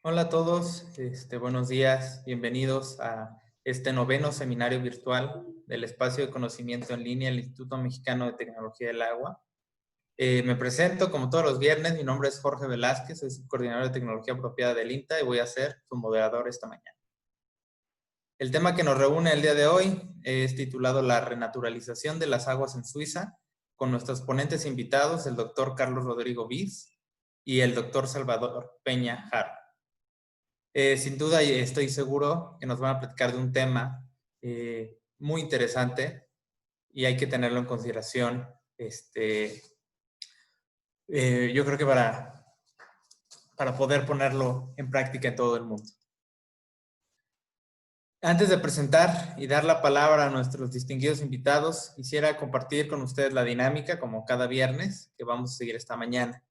Hola a todos, buenos días, bienvenidos a este noveno seminario virtual del Espacio de Conocimiento en Línea del Instituto Mexicano de Tecnología del Agua. Me presento como todos los viernes, mi nombre es Jorge Velázquez, soy subcoordinador de Tecnología Apropiada del INTA y voy a ser su moderador esta mañana. El tema que nos reúne el día de hoy es titulado La renaturalización de las aguas en Suiza, con nuestros ponentes invitados, el doctor Carlos Rodrigo Viz y el doctor Salvador Peña Jara. Sin duda estoy seguro que nos van a platicar de un tema muy interesante y hay que tenerlo en consideración. Yo creo que para poder ponerlo en práctica en todo el mundo. Antes de presentar y dar la palabra a nuestros distinguidos invitados, quisiera compartir con ustedes la dinámica, como cada viernes, que vamos a seguir esta mañana.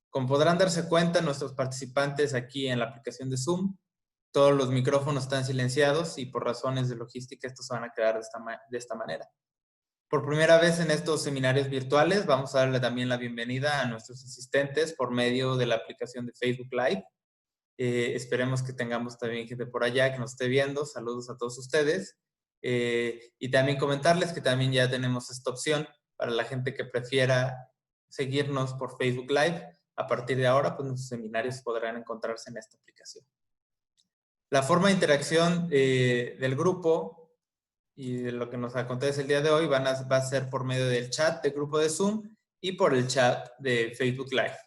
Como podrán darse cuenta, nuestros participantes aquí en la aplicación de Zoom, todos los micrófonos están silenciados y por razones de logística estos se van a quedar de esta manera. Por primera vez en estos seminarios virtuales vamos a darle también la bienvenida a nuestros asistentes por medio de la aplicación de Facebook Live. Esperemos que tengamos también gente por allá que nos esté viendo. Saludos a todos ustedes. Y también comentarles que también ya tenemos esta opción para la gente que prefiera seguirnos por Facebook Live. A partir de ahora, pues nuestros seminarios podrán encontrarse en esta aplicación. La forma de interacción del grupo y de lo que nos acontece el día de hoy va a ser por medio del chat del grupo de Zoom y por el chat de Facebook Live.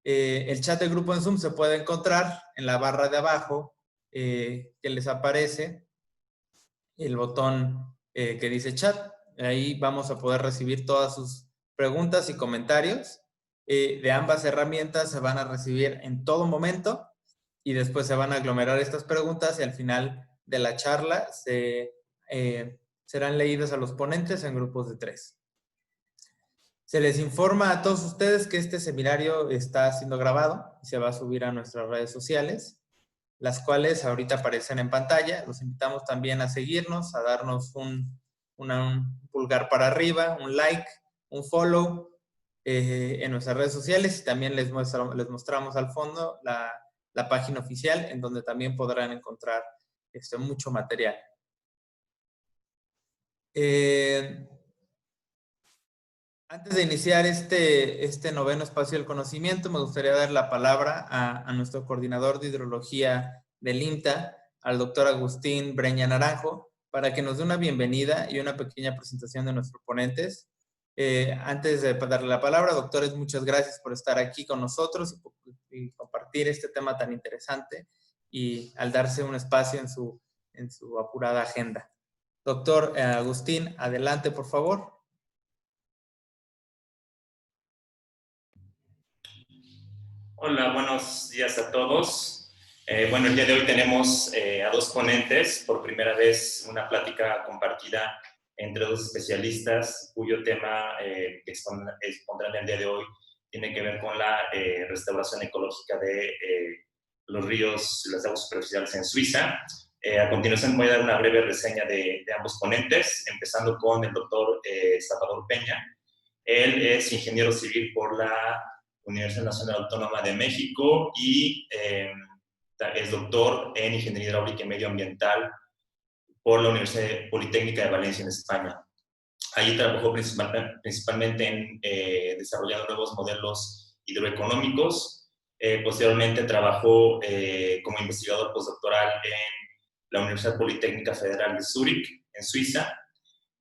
El chat del grupo en Zoom se puede encontrar en la barra de abajo que les aparece el botón que dice chat. Ahí vamos a poder recibir todas sus preguntas y comentarios. De ambas herramientas se van a recibir en todo momento y después se van a aglomerar estas preguntas y al final de la charla serán leídas a los ponentes en grupos de 3. Se les informa a todos ustedes que este seminario está siendo grabado y se va a subir a nuestras redes sociales, las cuales ahorita aparecen en pantalla. Los invitamos también a seguirnos, a darnos un pulgar para arriba, un like, un follow en nuestras redes sociales y también les mostramos al fondo la página oficial en donde también podrán encontrar mucho material. Antes de iniciar este noveno espacio del conocimiento, me gustaría dar la palabra a nuestro coordinador de hidrología del INTA, al doctor Agustín Breña Naranjo, para que nos dé una bienvenida y una pequeña presentación de nuestros ponentes. Antes de darle la palabra, doctores, muchas gracias por estar aquí con nosotros y compartir este tema tan interesante y al darse un espacio en su apurada agenda. Doctor Agustín, adelante, por favor. Hola, buenos días a todos. Bueno, el día de hoy tenemos a dos ponentes, por primera vez una plática compartida entre dos especialistas cuyo tema que expondrán el día de hoy tiene que ver con la restauración ecológica de los ríos y las aguas superficiales en Suiza. A continuación voy a dar una breve reseña de ambos ponentes, empezando con el doctor Salvador Peña. Él es ingeniero civil por la Universidad Nacional Autónoma de México y es doctor en Ingeniería Hidráulica y Medioambiental por la Universidad Politécnica de Valencia en España. Allí trabajó principalmente en desarrollando nuevos modelos hidroeconómicos. Posteriormente trabajó como investigador postdoctoral en la Universidad Politécnica Federal de Zúrich, en Suiza,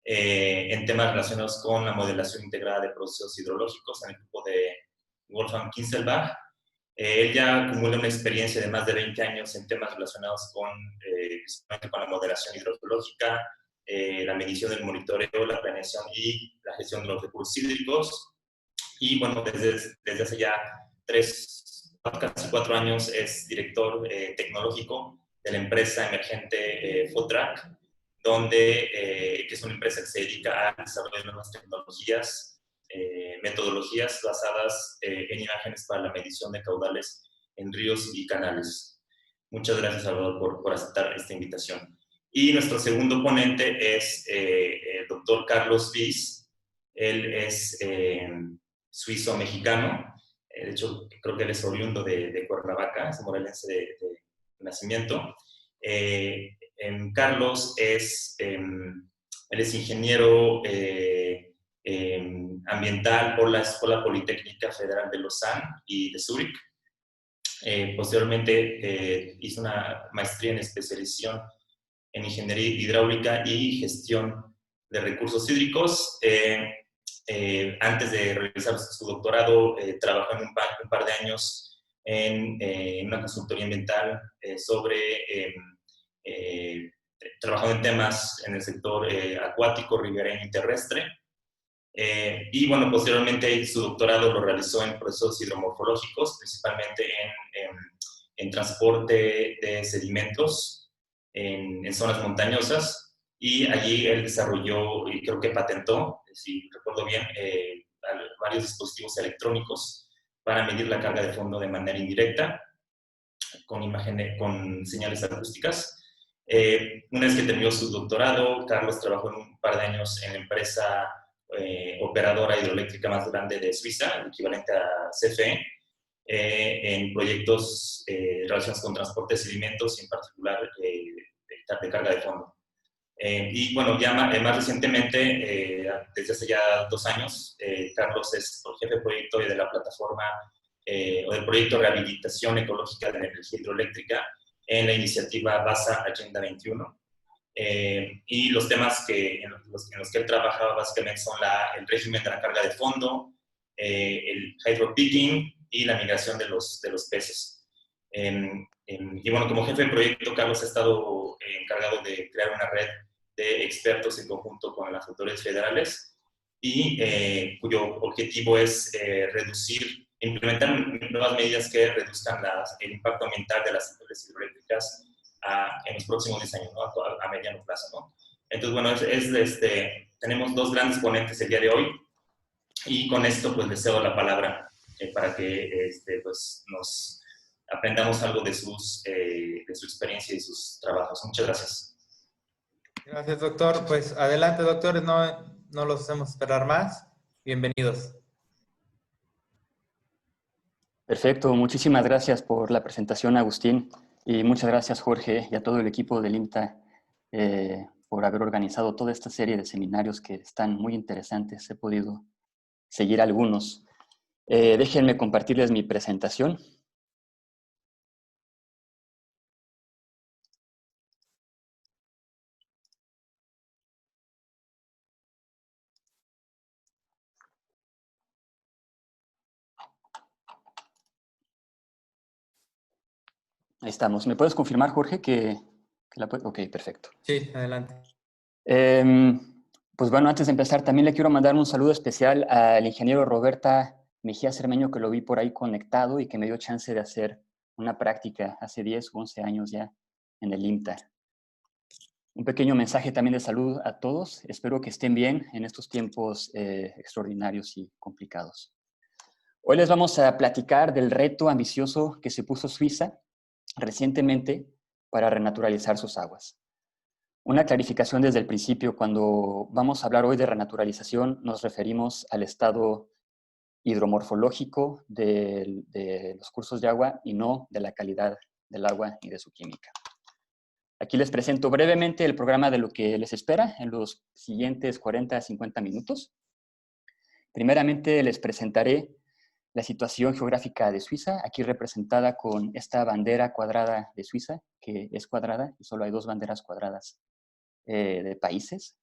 en temas relacionados con la modelación integrada de procesos hidrológicos en el grupo de Wolfgang Kinzelbach. Él ya acumula una experiencia de más de 20 años en temas relacionados con la modelación hidrogeológica, la medición del monitoreo, la planeación y la gestión de los recursos hídricos. Y bueno, desde hace ya casi 4 años es director tecnológico de la empresa emergente Fotrac, que es una empresa que se dedica al desarrollo de nuevas tecnologías, metodologías basadas en imágenes para la medición de caudales en ríos y canales. Muchas gracias, Salvador, por aceptar esta invitación. Y nuestro segundo ponente es el doctor Carlos Viz. Él es suizo-mexicano. De hecho, creo que él es oriundo de Cuernavaca, es morelense de nacimiento. Carlos él es ingeniero ambiental por la Escuela Politécnica Federal de Lausanne y de Zúrich. Posteriormente hizo una maestría en especialización en ingeniería hidráulica y gestión de recursos hídricos. Antes de realizar su doctorado, trabajó en un par de años en una consultoría ambiental trabajando en temas en el sector acuático, ribereño y terrestre. Y bueno, posteriormente su doctorado lo realizó en procesos hidromorfológicos, principalmente en transporte de sedimentos en zonas montañosas, y allí él desarrolló y creo que patentó, si recuerdo bien, varios dispositivos electrónicos para medir la carga de fondo de manera indirecta con señales acústicas. Una vez que terminó su doctorado, Carlos trabajó en un par de años en la empresa operadora hidroeléctrica más grande de Suiza, el equivalente a CFE, en proyectos relacionados con transporte de sedimentos y en particular de carga de fondo. Y bueno, ya más recientemente, desde hace ya 2 años, Carlos es el jefe de proyecto de la plataforma o del proyecto de rehabilitación ecológica de la energía hidroeléctrica en la iniciativa BASA Agenda 21. Y los temas en los que él trabaja básicamente son el régimen de la carga de fondo, el hydropicking y la migración de los peces. Y bueno, como jefe de proyecto, Carlos ha estado encargado de crear una red de expertos en conjunto con las autoridades federales y cuyo objetivo es implementar nuevas medidas que reduzcan el impacto ambiental de las centrales hidroeléctricas en los próximos 10 años, ¿no? A mediano plazo, ¿no? Entonces, bueno, tenemos 2 grandes ponentes el día de hoy, y con esto pues les cedo la palabra para que pues nos aprendamos algo de su experiencia y sus trabajos. Muchas gracias. Gracias, doctor. Pues adelante, doctores, no los hacemos esperar más. Bienvenidos. Perfecto, muchísimas gracias por la presentación, Agustín, y muchas gracias, Jorge, y a todo el equipo del IMTA por haber organizado toda esta serie de seminarios que están muy interesantes. He podido seguir algunos. Déjenme compartirles mi presentación. Ahí estamos. ¿Me puedes confirmar, Jorge, que la puedes? Ok, perfecto. Sí, adelante. Pues bueno, antes de empezar, también le quiero mandar un saludo especial al ingeniero Roberta Mejía Cermeño, que lo vi por ahí conectado y que me dio chance de hacer una práctica hace 10 o 11 años ya en el IMTA. Un pequeño mensaje también de salud a todos. Espero que estén bien en estos tiempos extraordinarios y complicados. Hoy les vamos a platicar del reto ambicioso que se puso Suiza recientemente para renaturalizar sus aguas. Una clarificación desde el principio: cuando vamos a hablar hoy de renaturalización, nos referimos al estado hidromorfológico de los cursos de agua y no de la calidad del agua y de su química. Aquí les presento brevemente el programa de lo que les espera en los siguientes 40 a 50 minutos. Primeramente les presentaré la situación geográfica de Suiza, aquí representada con esta bandera cuadrada de Suiza, que es cuadrada y solo hay 2 banderas cuadradas de países.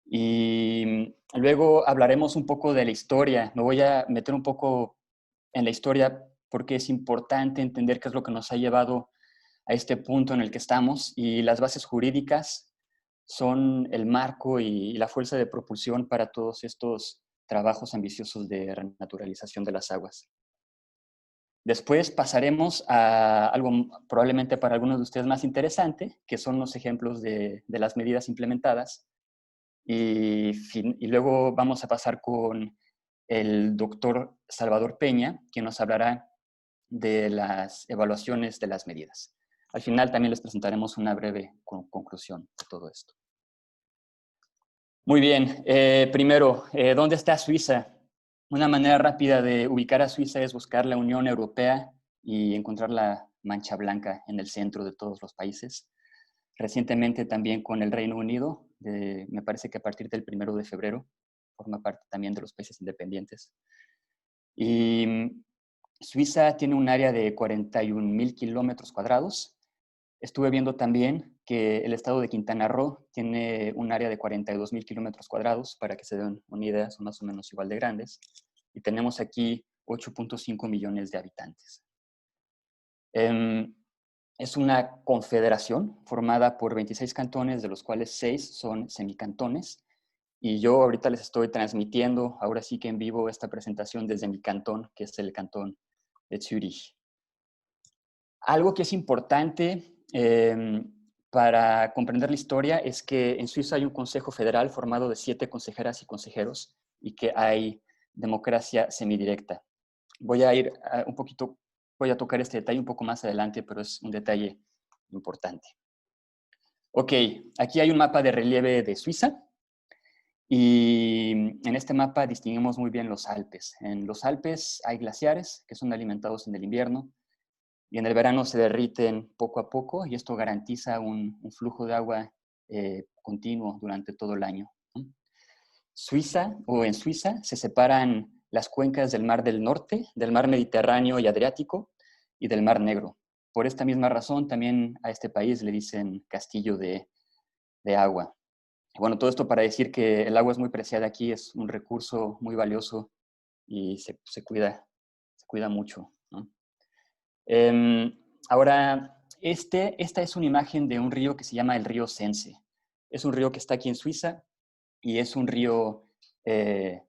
Y luego hablaremos un poco de la historia. Me voy a meter un poco en la historia porque es importante entender qué es lo que nos ha llevado a este punto en el que estamos, y las bases jurídicas son el marco y la fuerza de propulsión para todos estos trabajos ambiciosos de renaturalización de las aguas. Después pasaremos a algo probablemente para algunos de ustedes más interesante, que son los ejemplos de las medidas implementadas. Y luego vamos a pasar con el doctor Salvador Peña, quien nos hablará de las evaluaciones de las medidas. Al final también les presentaremos una breve conclusión de todo esto. Muy bien, primero, ¿dónde está Suiza? Una manera rápida de ubicar a Suiza es buscar la Unión Europea y encontrar la mancha blanca en el centro de todos los países. Recientemente también con el Reino Unido, me parece que a partir del 1 de febrero, forma parte también de los países independientes. Y Suiza tiene un área de 41,000 kilómetros cuadrados. Estuve viendo también que el estado de Quintana Roo tiene un área de 42,000 kilómetros cuadrados, para que se den una idea, son más o menos igual de grandes. Y tenemos aquí 8.5 millones de habitantes. Es una confederación formada por 26 cantones, de los cuales 6 son semicantones. Y yo ahorita les estoy transmitiendo, ahora sí que en vivo, esta presentación desde mi cantón, que es el cantón de Zürich. Algo que es importante para comprender la historia es que en Suiza hay un consejo federal formado de 7 consejeras y consejeros y que hay democracia semidirecta. Voy a tocar este detalle un poco más adelante, pero es un detalle importante. Ok, aquí hay un mapa de relieve de Suiza y en este mapa distinguimos muy bien los Alpes. En los Alpes hay glaciares que son alimentados en el invierno y en el verano se derriten poco a poco y esto garantiza un flujo de agua continuo durante todo el año. En Suiza se separan las cuencas del Mar del Norte, del Mar Mediterráneo y Adriático y del Mar Negro. Por esta misma razón también a este país le dicen castillo de agua. Bueno, todo esto para decir que el agua es muy preciada aquí, es un recurso muy valioso y se cuida mucho, ¿no? Ahora, esta es una imagen de un río que se llama el río Sense. Es un río que está aquí en Suiza y es un río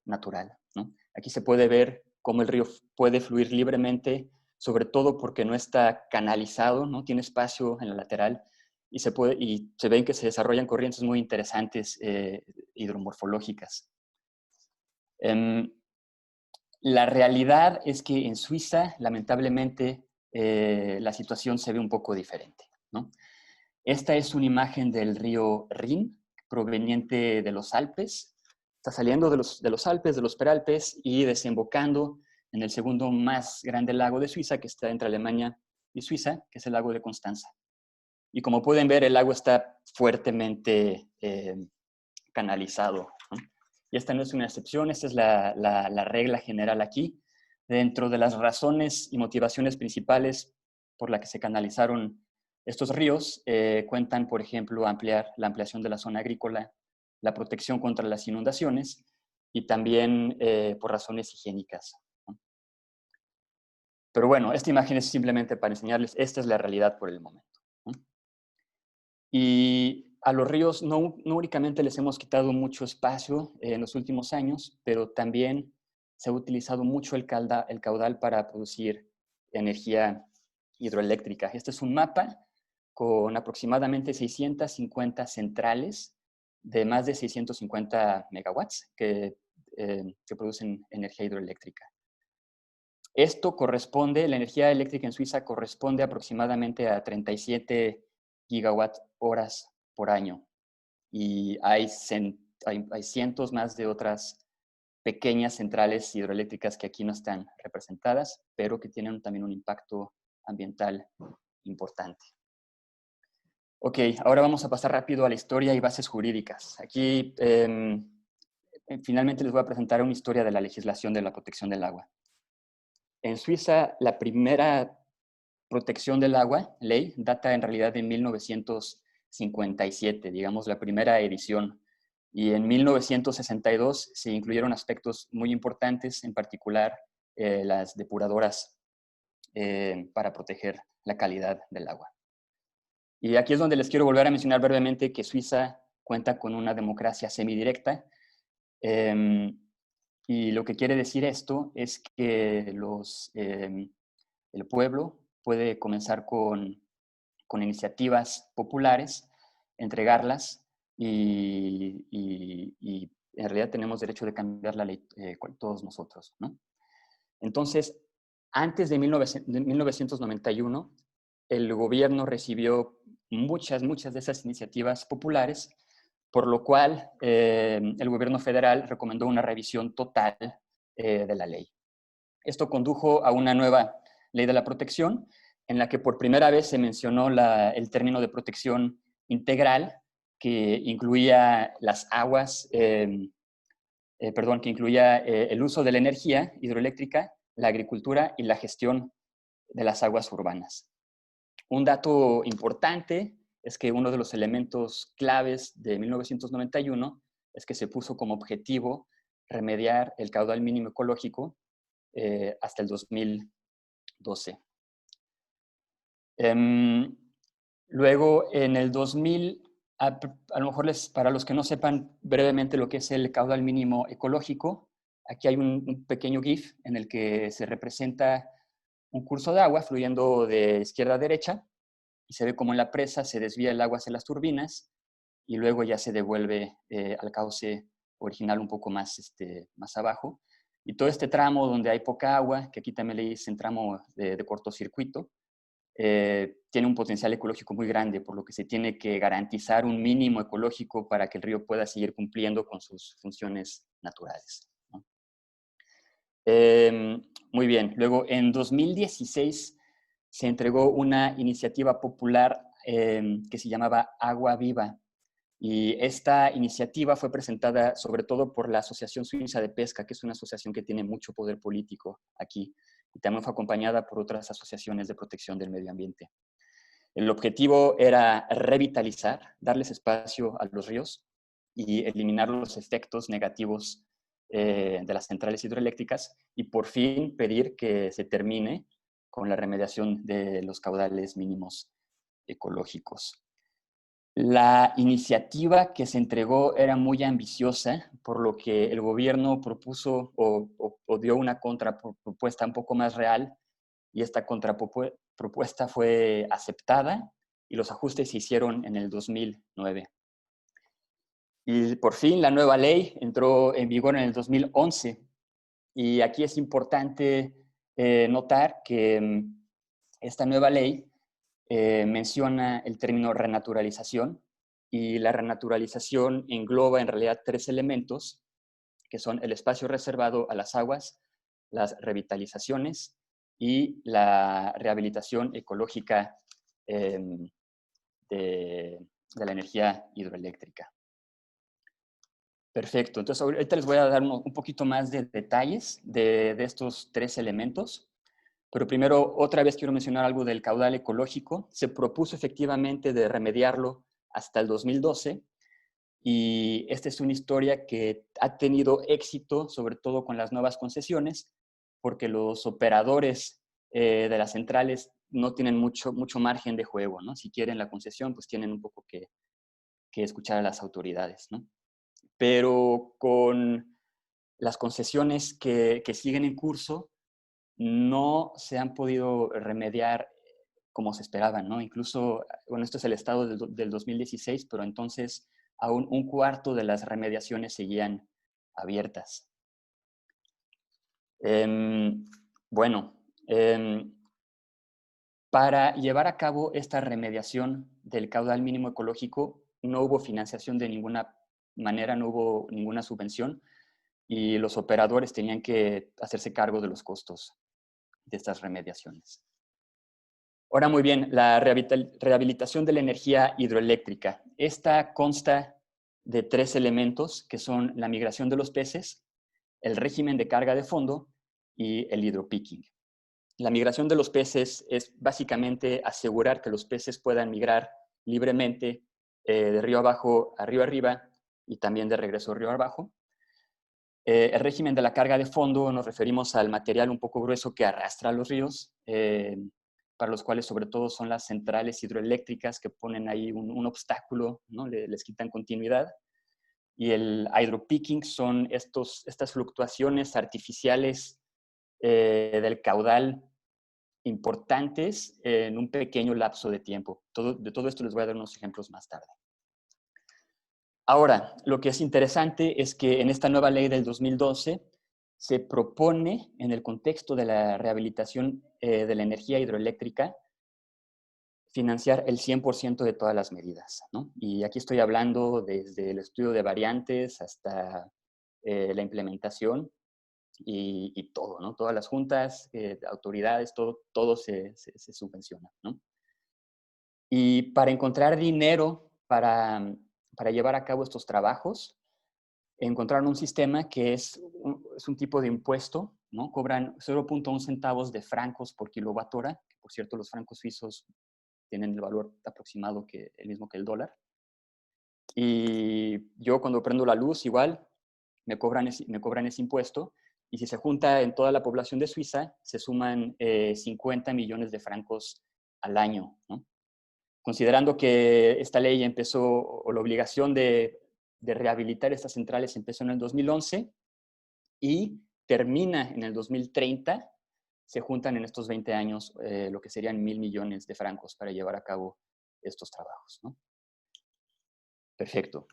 natural, ¿no? Aquí se puede ver cómo el río puede fluir libremente, sobre todo porque no está canalizado, no tiene espacio en la lateral y se ven que se desarrollan corrientes muy interesantes hidromorfológicas. La realidad es que en Suiza, lamentablemente, la situación se ve un poco diferente, ¿no? Esta es una imagen del río Rin, proveniente de los Alpes. Está saliendo de los Alpes, de los Peralpes, y desembocando en el segundo más grande lago de Suiza, que está entre Alemania y Suiza, que es el lago de Constanza. Y como pueden ver, el lago está fuertemente canalizado, ¿no? Y esta no es una excepción, esta es la regla general aquí. Dentro de las razones y motivaciones principales por la que se canalizaron estos ríos, cuentan, por ejemplo, la ampliación de la zona agrícola, la protección contra las inundaciones y también por razones higiénicas, ¿no? Pero bueno, esta imagen es simplemente para enseñarles, esta es la realidad por el momento, ¿no? Y a los ríos no únicamente les hemos quitado mucho espacio en los últimos años, pero también se ha utilizado mucho el caudal para producir energía hidroeléctrica. Este es un mapa con aproximadamente 650 centrales de más de 650 megawatts que producen energía hidroeléctrica. Esto corresponde, la energía eléctrica en Suiza corresponde aproximadamente a 37 gigawatt horas por año. Y hay cientos más de otras pequeñas centrales hidroeléctricas que aquí no están representadas, pero que tienen también un impacto ambiental importante. Ok, ahora vamos a pasar rápido a la historia y bases jurídicas. Aquí finalmente les voy a presentar una historia de la legislación de la protección del agua. En Suiza, la primera protección del agua, ley, data en realidad de 1957, digamos, la primera edición. Y en 1962 se incluyeron aspectos muy importantes, en particular las depuradoras para proteger la calidad del agua. Y aquí es donde les quiero volver a mencionar brevemente que Suiza cuenta con una democracia semidirecta. Y lo que quiere decir esto es que el pueblo puede comenzar con iniciativas populares, entregarlas y en realidad tenemos derecho de cambiar la ley todos nosotros, ¿no? Entonces, antes de 1991, el gobierno recibió muchas de esas iniciativas populares, por lo cual el gobierno federal recomendó una revisión total de la ley. Esto condujo a una nueva ley de la protección, en la que por primera vez se mencionó el término de protección integral, que incluía las aguas, que incluía el uso de la energía hidroeléctrica, la agricultura y la gestión de las aguas urbanas. Un dato importante es que uno de los elementos claves de 1991 es que se puso como objetivo remediar el caudal mínimo ecológico hasta el 2012. Luego, en el 2000, a lo mejor para los que no sepan brevemente lo que es el caudal mínimo ecológico, aquí hay un pequeño GIF en el que se representa un curso de agua fluyendo de izquierda a derecha y se ve como en la presa se desvía el agua hacia las turbinas y luego ya se devuelve al cauce original un poco más, más abajo. Y todo este tramo donde hay poca agua, que aquí también le dicen tramo de cortocircuito, tiene un potencial ecológico muy grande, por lo que se tiene que garantizar un mínimo ecológico para que el río pueda seguir cumpliendo con sus funciones naturales, ¿no? Muy bien. Luego, en 2016 se entregó una iniciativa popular que se llamaba Agua Viva. Y esta iniciativa fue presentada sobre todo por la Asociación Suiza de Pesca, que es una asociación que tiene mucho poder político aquí. Y también fue acompañada por otras asociaciones de protección del medio ambiente. El objetivo era revitalizar, darles espacio a los ríos y eliminar los efectos negativos de las centrales hidroeléctricas y por fin pedir que se termine con la remediación de los caudales mínimos ecológicos. La iniciativa que se entregó era muy ambiciosa, por lo que el gobierno propuso o dio una contrapropuesta un poco más real, y esta contrapropuesta fue aceptada y los ajustes se hicieron en el 2009. Y por fin la nueva ley entró en vigor en el 2011. Y aquí es importante notar que esta nueva ley menciona el término renaturalización, y la renaturalización engloba en realidad tres elementos, que son el espacio reservado a las aguas, las revitalizaciones y la rehabilitación ecológica de la energía hidroeléctrica. Perfecto. Entonces, ahorita les voy a dar un poquito más de detalles de estos tres elementos. Pero primero, otra vez quiero mencionar algo del caudal ecológico. Se propuso efectivamente de remediarlo hasta el 2012 y esta es una historia que ha tenido éxito, sobre todo con las nuevas concesiones, porque los operadores de las centrales no tienen mucho margen de juego, ¿no? Si quieren la concesión, pues tienen un poco que escuchar a las autoridades, ¿no? Pero con las concesiones que siguen en curso, no se han podido remediar como se esperaban, ¿no? Incluso, bueno, esto es el estado del 2016, pero entonces aún un cuarto de las remediaciones seguían abiertas. Bueno, para llevar a cabo esta remediación del caudal mínimo ecológico, no hubo financiación de ninguna manera, no hubo ninguna subvención y los operadores tenían que hacerse cargo de los costos de estas remediaciones. Ahora, muy bien, la rehabilitación de la energía hidroeléctrica. Esta consta de tres elementos que son la migración de los peces, el régimen de carga de fondo y el hidropicking. La migración de los peces es básicamente asegurar que los peces puedan migrar libremente de río abajo a río arriba y también de regreso río abajo. El régimen de la carga de fondo nos referimos al material un poco grueso que arrastra los ríos, para los cuales sobre todo son las centrales hidroeléctricas que ponen ahí un obstáculo, ¿no? Les quitan continuidad. Y el hydropicking son estas fluctuaciones artificiales del caudal importantes en un pequeño lapso de tiempo. De todo esto les voy a dar unos ejemplos más tarde. Ahora, lo que es interesante es que en esta nueva ley del 2012 se propone, en el contexto de la rehabilitación de la energía hidroeléctrica, financiar el 100% de todas las medidas, ¿no? Y aquí estoy hablando desde el estudio de variantes hasta la implementación y todo, ¿no? Todas las juntas, autoridades, todo se subvenciona, ¿no? Y para encontrar dinero para llevar a cabo estos trabajos, encontraron un sistema que es un tipo de impuesto, ¿no? Cobran 0.1 centavos de francos por kilowatt-hora, que por cierto los francos suizos tienen el valor aproximado el mismo que el dólar. Y yo cuando prendo la luz igual me cobran ese impuesto, y si se junta en toda la población de Suiza, se suman 50 millones de francos al año, ¿no? Considerando que esta ley empezó, o la obligación de rehabilitar estas centrales empezó en el 2011 y termina en el 2030, se juntan en estos 20 años lo que serían 1.000 millones de francos para llevar a cabo estos trabajos, ¿no? Perfecto.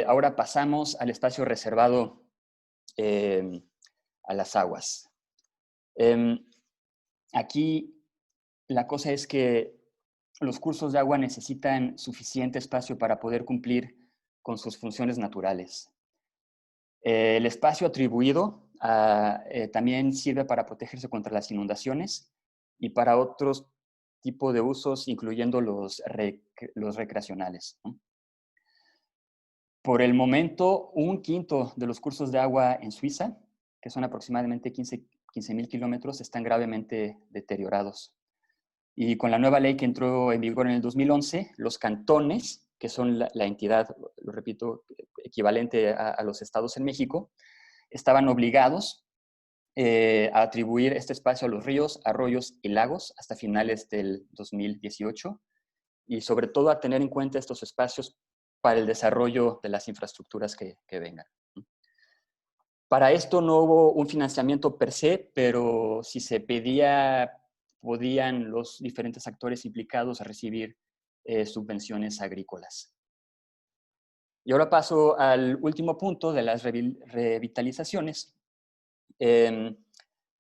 Ahora pasamos al espacio reservado a las aguas. Aquí la cosa es que los cursos de agua necesitan suficiente espacio para poder cumplir con sus funciones naturales. El espacio atribuido también sirve para protegerse contra las inundaciones y para otros tipos de usos, incluyendo los recreacionales, ¿no? Por el momento, 1/5 de los cursos de agua en Suiza, que son aproximadamente 15.000 kilómetros, están gravemente deteriorados. Y con la nueva ley que entró en vigor en el 2011, los cantones, que son la entidad, lo repito, equivalente a los estados en México, estaban obligados a atribuir este espacio a los ríos, arroyos y lagos hasta finales del 2018, y sobre todo a tener en cuenta estos espacios para el desarrollo de las infraestructuras que vengan. Para esto no hubo un financiamiento per se, pero si se pedía, podían los diferentes actores implicados a recibir subvenciones agrícolas. Y ahora paso al último punto de las revitalizaciones.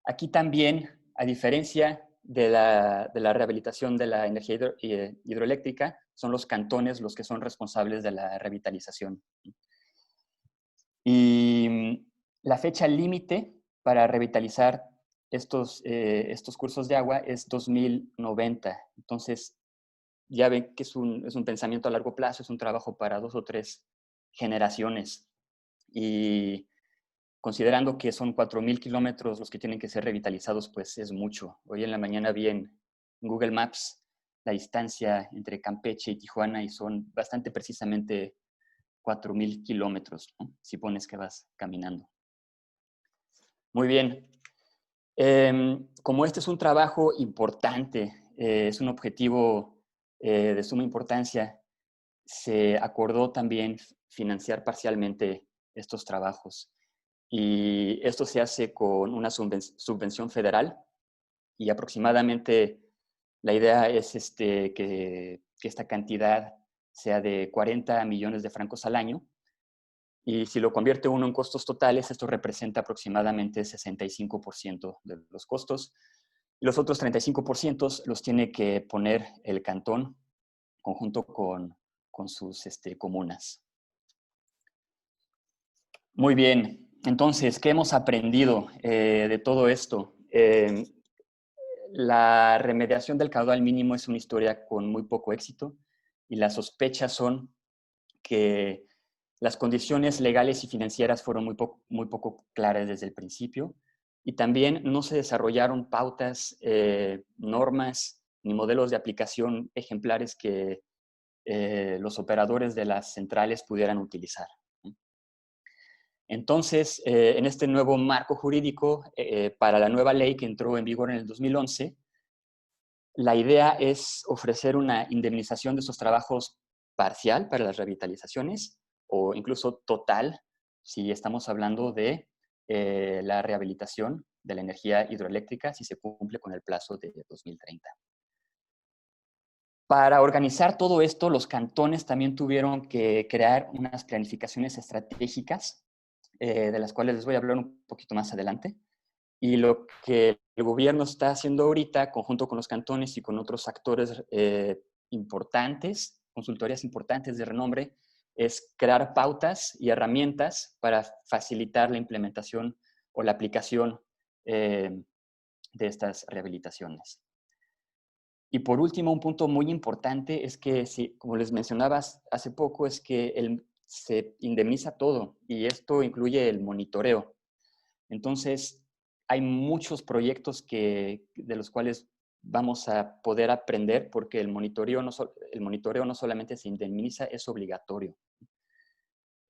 Aquí también, a diferencia de la rehabilitación de la energía hidroeléctrica, son los cantones los que son responsables de la revitalización. Y la fecha límite para revitalizar estos cursos de agua es 2090. Entonces, ya ven que es un pensamiento a largo plazo, es un trabajo para 2 o 3 generaciones. Y considerando que son 4.000 kilómetros los que tienen que ser revitalizados, pues es mucho. Hoy en la mañana vi en Google Maps la distancia entre Campeche y Tijuana y son bastante precisamente 4.000 kilómetros, ¿no? Si pones que vas caminando. Muy bien. Como este es un trabajo importante, es un objetivo de suma importancia, se acordó también financiar parcialmente estos trabajos. Y esto se hace con una subvención federal y aproximadamente la idea es que esta cantidad sea de 40 millones de francos al año. Y si lo convierte uno en costos totales, esto representa aproximadamente 65% de los costos. Y los otros 35% los tiene que poner el cantón conjunto con sus comunas. Muy bien. Entonces, ¿qué hemos aprendido de todo esto? La remediación del caudal mínimo es una historia con muy poco éxito y las sospechas son que las condiciones legales y financieras fueron muy poco claras desde el principio y también no se desarrollaron pautas, normas ni modelos de aplicación ejemplares que los operadores de las centrales pudieran utilizar. Entonces, en este nuevo marco jurídico, para la nueva ley que entró en vigor en el 2011, la idea es ofrecer una indemnización de estos trabajos parcial para las revitalizaciones o incluso total si estamos hablando de la rehabilitación de la energía hidroeléctrica si se cumple con el plazo de 2030. Para organizar todo esto, los cantones también tuvieron que crear unas planificaciones estratégicas de las cuales les voy a hablar un poquito más adelante. Y lo que el gobierno está haciendo ahorita, conjunto con los cantones y con otros actores importantes, consultorías importantes de renombre, es crear pautas y herramientas para facilitar la implementación o la aplicación de estas rehabilitaciones. Y por último, un punto muy importante es que, como les mencionaba hace poco, es que se indemniza todo y esto incluye el monitoreo. Entonces, hay muchos proyectos de los cuales vamos a poder aprender porque el monitoreo no solamente se indemniza, es obligatorio.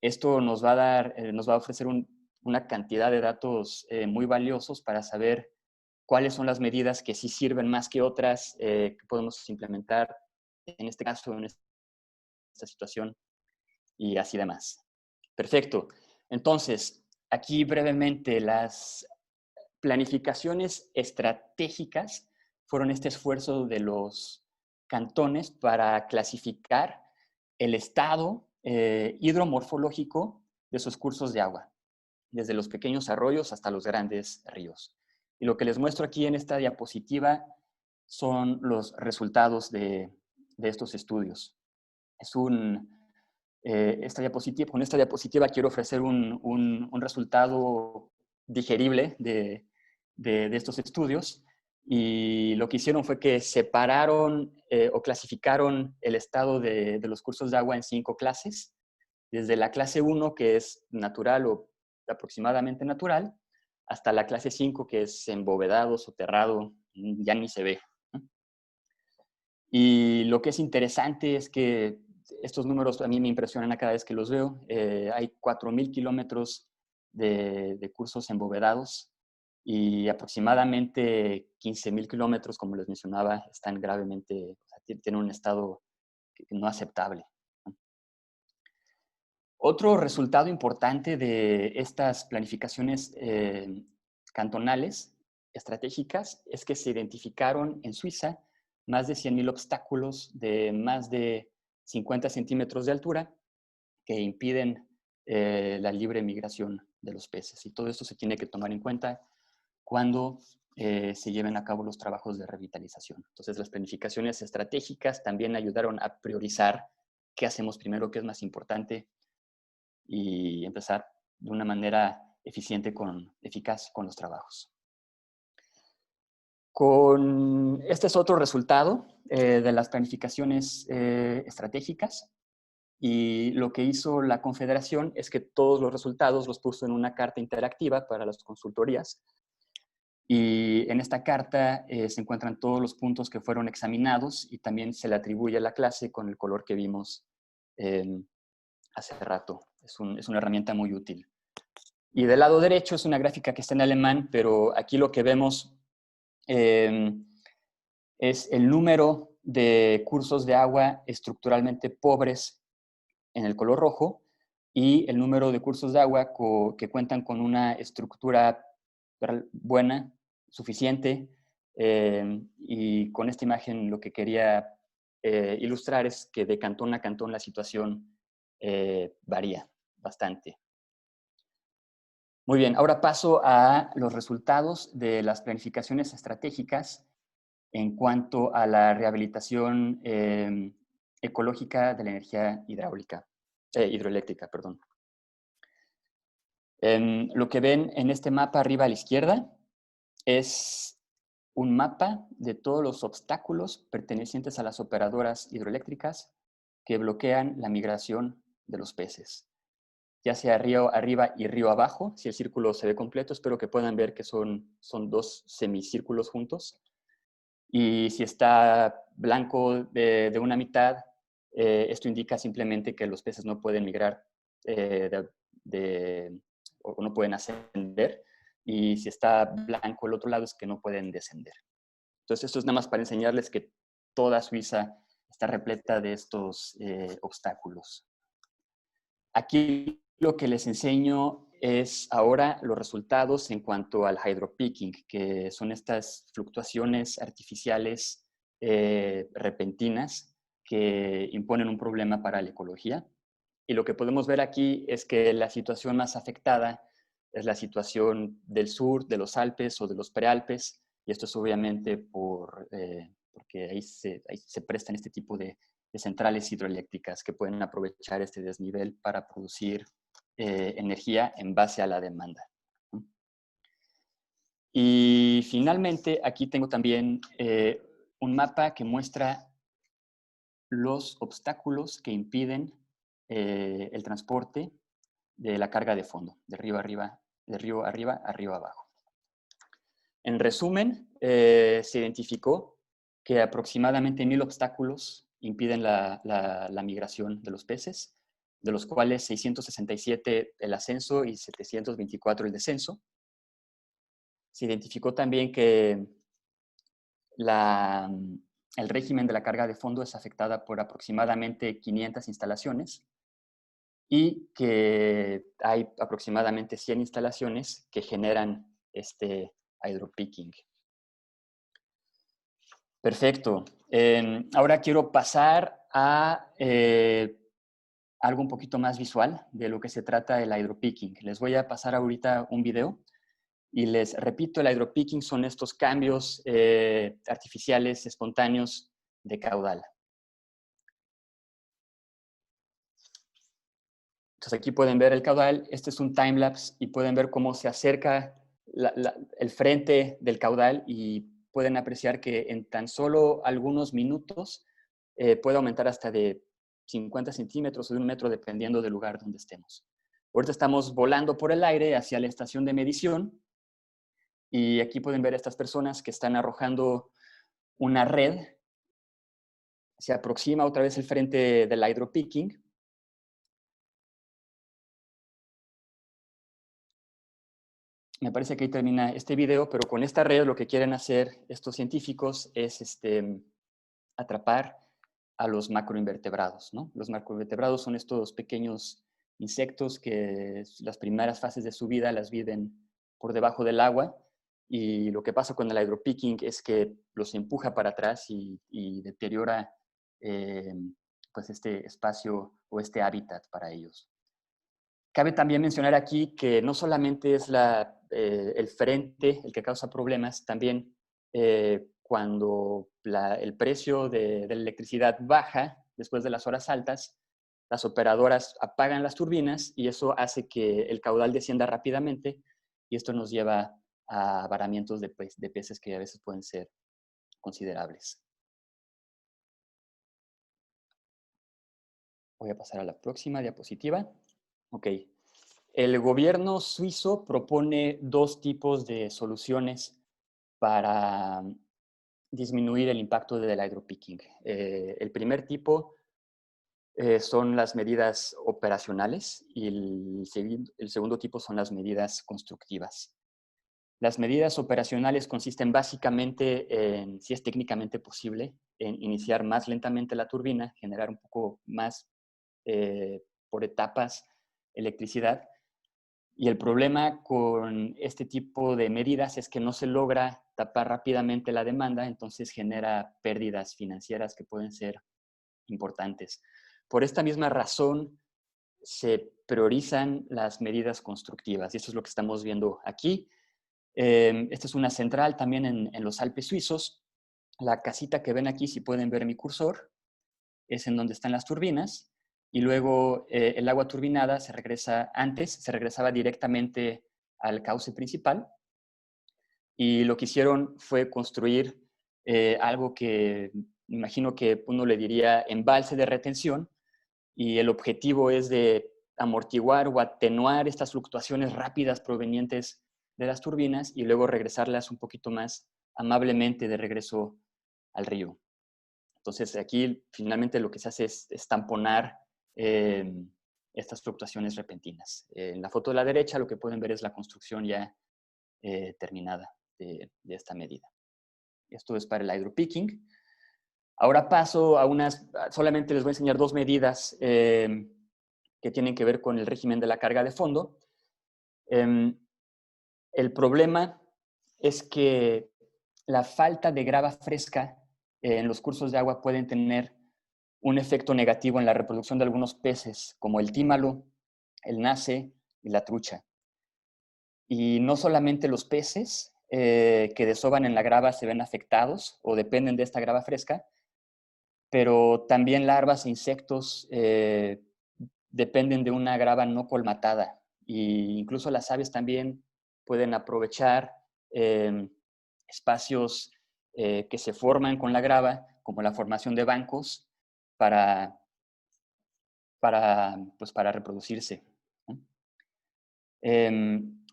Esto nos va a ofrecer una cantidad de datos muy valiosos para saber cuáles son las medidas que sí sirven más que otras, que podemos implementar en este caso, en esta situación y así demás. Perfecto. Entonces, aquí brevemente, las planificaciones estratégicas fueron este esfuerzo de los cantones para clasificar el estado hidromorfológico de sus cursos de agua, desde los pequeños arroyos hasta los grandes ríos. Y lo que les muestro aquí en esta diapositiva son los resultados de estos estudios. Con esta diapositiva quiero ofrecer un resultado digerible de estos estudios, y lo que hicieron fue que separaron o clasificaron el estado de los cursos de agua en 5 clases, desde la clase 1, que es natural o aproximadamente natural, hasta la clase 5, que es embovedado, soterrado, ya ni se ve. Y lo que es interesante es que estos números a mí me impresionan a cada vez que los veo. Hay 4,000 kilómetros de cursos embovedados y aproximadamente 15,000 kilómetros, como les mencionaba, están gravemente, o sea, tienen un estado no aceptable. Otro resultado importante de estas planificaciones cantonales estratégicas es que se identificaron en Suiza más de 100,000 obstáculos de más de 50 centímetros de altura que impiden la libre migración de los peces. Y todo esto se tiene que tomar en cuenta cuando se lleven a cabo los trabajos de revitalización. Entonces, las planificaciones estratégicas también ayudaron a priorizar qué hacemos primero, qué es más importante, y empezar de una manera eficaz con los trabajos. Este es otro resultado de las planificaciones estratégicas, y lo que hizo la Confederación es que todos los resultados los puso en una carta interactiva para las consultorías, y en esta carta se encuentran todos los puntos que fueron examinados y también se le atribuye a la clase con el color que vimos hace rato. Es una herramienta muy útil. Y del lado derecho es una gráfica que está en alemán, pero aquí lo que vemos es el número de cursos de agua estructuralmente pobres en el color rojo y el número de cursos de agua que cuentan con una estructura buena, suficiente. Y con esta imagen lo que quería ilustrar es que de cantón a cantón la situación varía bastante. Muy bien, ahora paso a los resultados de las planificaciones estratégicas en cuanto a la rehabilitación ecológica de la energía hidroeléctrica. Lo que ven en este mapa arriba a la izquierda es un mapa de todos los obstáculos pertenecientes a las operadoras hidroeléctricas que bloquean la migración de los peces, ya sea río arriba y río abajo. Si el círculo se ve completo, espero que puedan ver que son 2 semicírculos juntos. Y si está blanco de una mitad, esto indica simplemente que los peces no pueden migrar o no pueden ascender. Y si está blanco el otro lado, es que no pueden descender. Entonces, esto es nada más para enseñarles que toda Suiza está repleta de estos obstáculos. Aquí lo que les enseño es ahora los resultados en cuanto al hydropeaking, que son estas fluctuaciones artificiales repentinas que imponen un problema para la ecología. Y lo que podemos ver aquí es que la situación más afectada es la situación del sur, de los Alpes o de los prealpes, y esto es obviamente porque ahí se prestan este tipo de centrales hidroeléctricas que pueden aprovechar este desnivel para producir energía en base a la demanda. Y finalmente, aquí tengo también un mapa que muestra los obstáculos que impiden el transporte de la carga de fondo, de río arriba, de río arriba a río abajo. En resumen, se identificó que aproximadamente 1000 obstáculos impiden la migración de los peces, de los cuales 667 el ascenso y 724 el descenso. Se identificó también que el régimen de la carga de fondo es afectada por aproximadamente 500 instalaciones y que hay aproximadamente 100 instalaciones que generan este hydropicking. Perfecto. Ahora quiero pasar a algo un poquito más visual de lo que se trata el hydropicking. Les voy a pasar ahorita un video y les repito, el hydropicking son estos cambios artificiales, espontáneos de caudal. Entonces aquí pueden ver el caudal, este es un timelapse y pueden ver cómo se acerca el frente del caudal y pueden apreciar que en tan solo algunos minutos puede aumentar hasta de 50 centímetros o de 1 metro dependiendo del lugar donde estemos. Ahorita estamos volando por el aire hacia la estación de medición y aquí pueden ver a estas personas que están arrojando una red. Se aproxima otra vez el frente del hydropicking. Me parece que ahí termina este video, pero con esta red lo que quieren hacer estos científicos es atrapar a los macroinvertebrados, ¿no? Los macroinvertebrados son estos pequeños insectos que las primeras fases de su vida las viven por debajo del agua y lo que pasa con el hydropicking es que los empuja para atrás y deteriora pues este espacio o este hábitat para ellos. Cabe también mencionar aquí que no solamente es el frente el que causa problemas, también cuando el precio de la electricidad baja después de las horas altas, las operadoras apagan las turbinas y eso hace que el caudal descienda rápidamente y esto nos lleva a varamientos de peces que a veces pueden ser considerables. Voy a pasar a la próxima diapositiva. Ok. El gobierno suizo propone 2 tipos de soluciones para disminuir el impacto del hydropicking. El primer tipo son las medidas operacionales y el segundo tipo son las medidas constructivas. Las medidas operacionales consisten básicamente en, si es técnicamente posible, en iniciar más lentamente la turbina, generar un poco más por etapas electricidad. Y el problema con este tipo de medidas es que no se logra tapar rápidamente la demanda, entonces genera pérdidas financieras que pueden ser importantes. Por esta misma razón, se priorizan las medidas constructivas y eso es lo que estamos viendo aquí. Esta es una central también en los Alpes suizos. La casita que ven aquí, si pueden ver mi cursor, es en donde están las turbinas. Y luego el agua turbinada se regresaba directamente al cauce principal. Y lo que hicieron fue construir algo que me imagino que uno le diría embalse de retención. Y el objetivo es de amortiguar o atenuar estas fluctuaciones rápidas provenientes de las turbinas y luego regresarlas un poquito más amablemente de regreso al río. Entonces aquí finalmente lo que se hace es tamponar estas fluctuaciones repentinas. En la foto de la derecha lo que pueden ver es la construcción ya terminada de esta medida. Esto es para el hydropicking. Ahora paso a solamente les voy a enseñar 2 medidas que tienen que ver con el régimen de la carga de fondo. El problema es que la falta de grava fresca en los cursos de agua pueden tener un efecto negativo en la reproducción de algunos peces, como el tímalo, el nace y la trucha. Y no solamente los peces que desovan en la grava se ven afectados o dependen de esta grava fresca, pero también larvas e insectos dependen de una grava no colmatada. E incluso las aves también pueden aprovechar espacios que se forman con la grava, como la formación de bancos, para reproducirse, ¿no?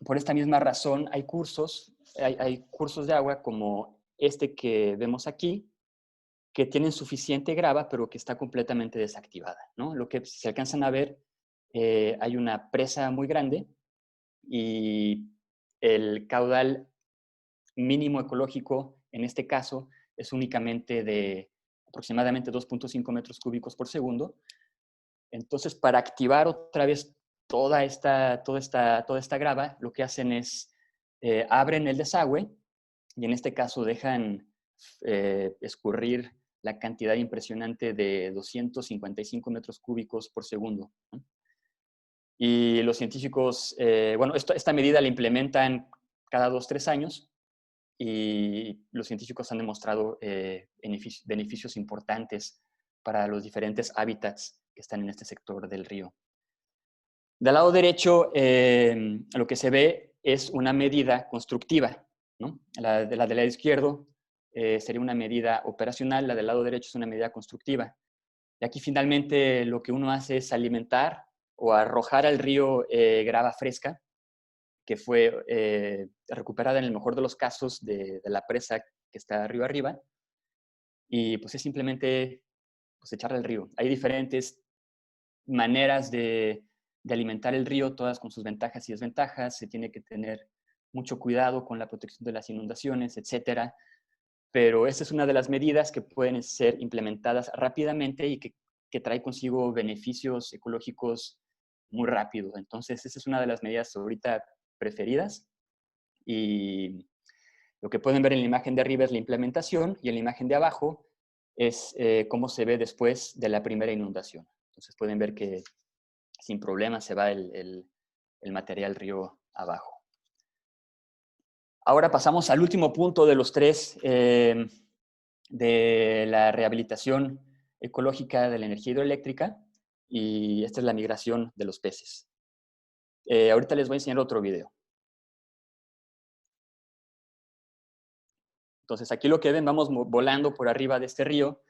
Por esta misma razón hay cursos de agua como este que vemos aquí, que tienen suficiente grava, pero que está completamente desactivada, ¿no? Lo que se alcanzan a ver, hay una presa muy grande y el caudal mínimo ecológico, en este caso, es únicamente de aproximadamente 2.5 metros cúbicos por segundo. Entonces, para activar otra vez toda esta grava, lo que hacen es abren el desagüe y en este caso dejan escurrir la cantidad impresionante de 255 metros cúbicos por segundo, ¿no? Y los científicos, esta medida la implementan cada 2-3 años y los científicos han demostrado beneficios importantes para los diferentes hábitats que están en este sector del río. Del lado derecho, lo que se ve es una medida constructiva, ¿no? La del lado izquierdo sería una medida operacional, la del lado derecho es una medida constructiva. Y aquí finalmente lo que uno hace es alimentar o arrojar al río grava fresca, que fue recuperada en el mejor de los casos de la presa que está río arriba, y pues es simplemente pues, echarla al río. Hay diferentes maneras de alimentar el río, todas con sus ventajas y desventajas. Se tiene que tener mucho cuidado con la protección de las inundaciones, etcétera. Pero esta es una de las medidas que pueden ser implementadas rápidamente y que trae consigo beneficios ecológicos muy rápido. Entonces, esa es una de las medidas ahorita preferidas. Y lo que pueden ver en la imagen de arriba es la implementación y en la imagen de abajo es cómo se ve después de la primera inundación. Entonces pueden ver que sin problema se va el material río abajo. Ahora pasamos al último punto de los 3 de la rehabilitación ecológica de la energía hidroeléctrica, y esta es la migración de los peces. Ahorita les voy a enseñar otro video. Entonces aquí lo que ven, vamos volando por arriba de este río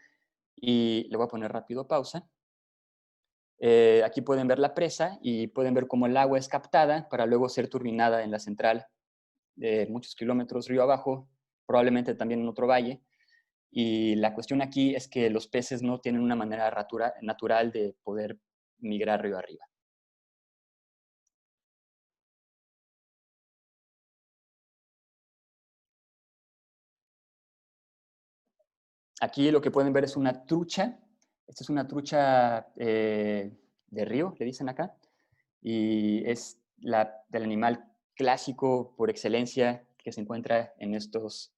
y le voy a poner rápido pausa. Aquí pueden ver la presa y pueden ver cómo el agua es captada para luego ser turbinada en la central de muchos kilómetros río abajo, probablemente también en otro valle. Y la cuestión aquí es que los peces no tienen una manera natural de poder migrar río arriba. Aquí lo que pueden ver es una trucha. Esta es una trucha de río, le dicen acá. Y es del animal clásico por excelencia que se encuentra en estos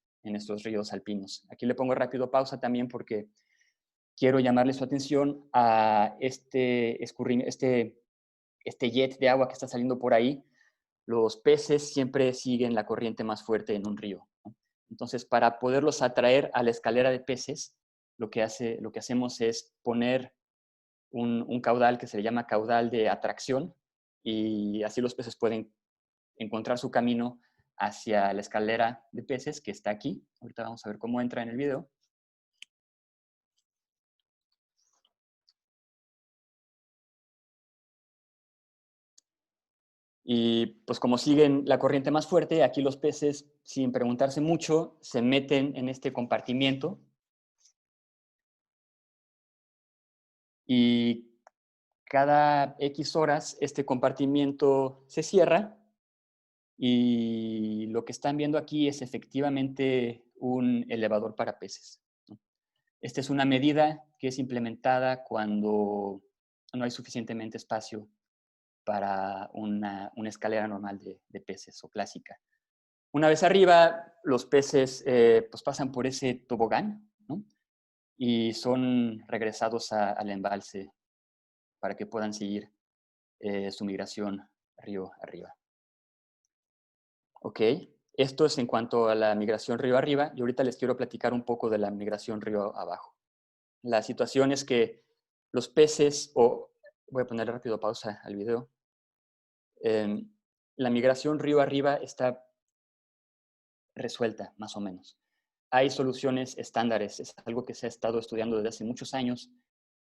ríos alpinos. Aquí le pongo rápido pausa también porque quiero llamarle su atención a este jet de agua que está saliendo por ahí. Los peces siempre siguen la corriente más fuerte en un río, ¿no? Entonces, para poderlos atraer a la escalera de peces, lo que hacemos es poner un caudal que se le llama caudal de atracción, y así los peces pueden encontrar su camino hacia la escalera de peces que está aquí. Ahorita vamos a ver cómo entra en el video. Y pues como siguen la corriente más fuerte, aquí los peces, sin preguntarse mucho, se meten en este compartimiento y cada X horas este compartimiento se cierra y lo que están viendo aquí es efectivamente un elevador para peces, ¿no? Esta es una medida que es implementada cuando no hay suficientemente espacio para una escalera normal de peces o clásica. Una vez arriba, los peces pues pasan por ese tobogán, ¿no? Y son regresados al embalse para que puedan seguir su migración río arriba. Ok, esto es en cuanto a la migración río arriba, y ahorita les quiero platicar un poco de la migración río abajo. La situación es que los peces, voy a poner rápido pausa al video, la migración río arriba está resuelta, más o menos. Hay soluciones estándares, es algo que se ha estado estudiando desde hace muchos años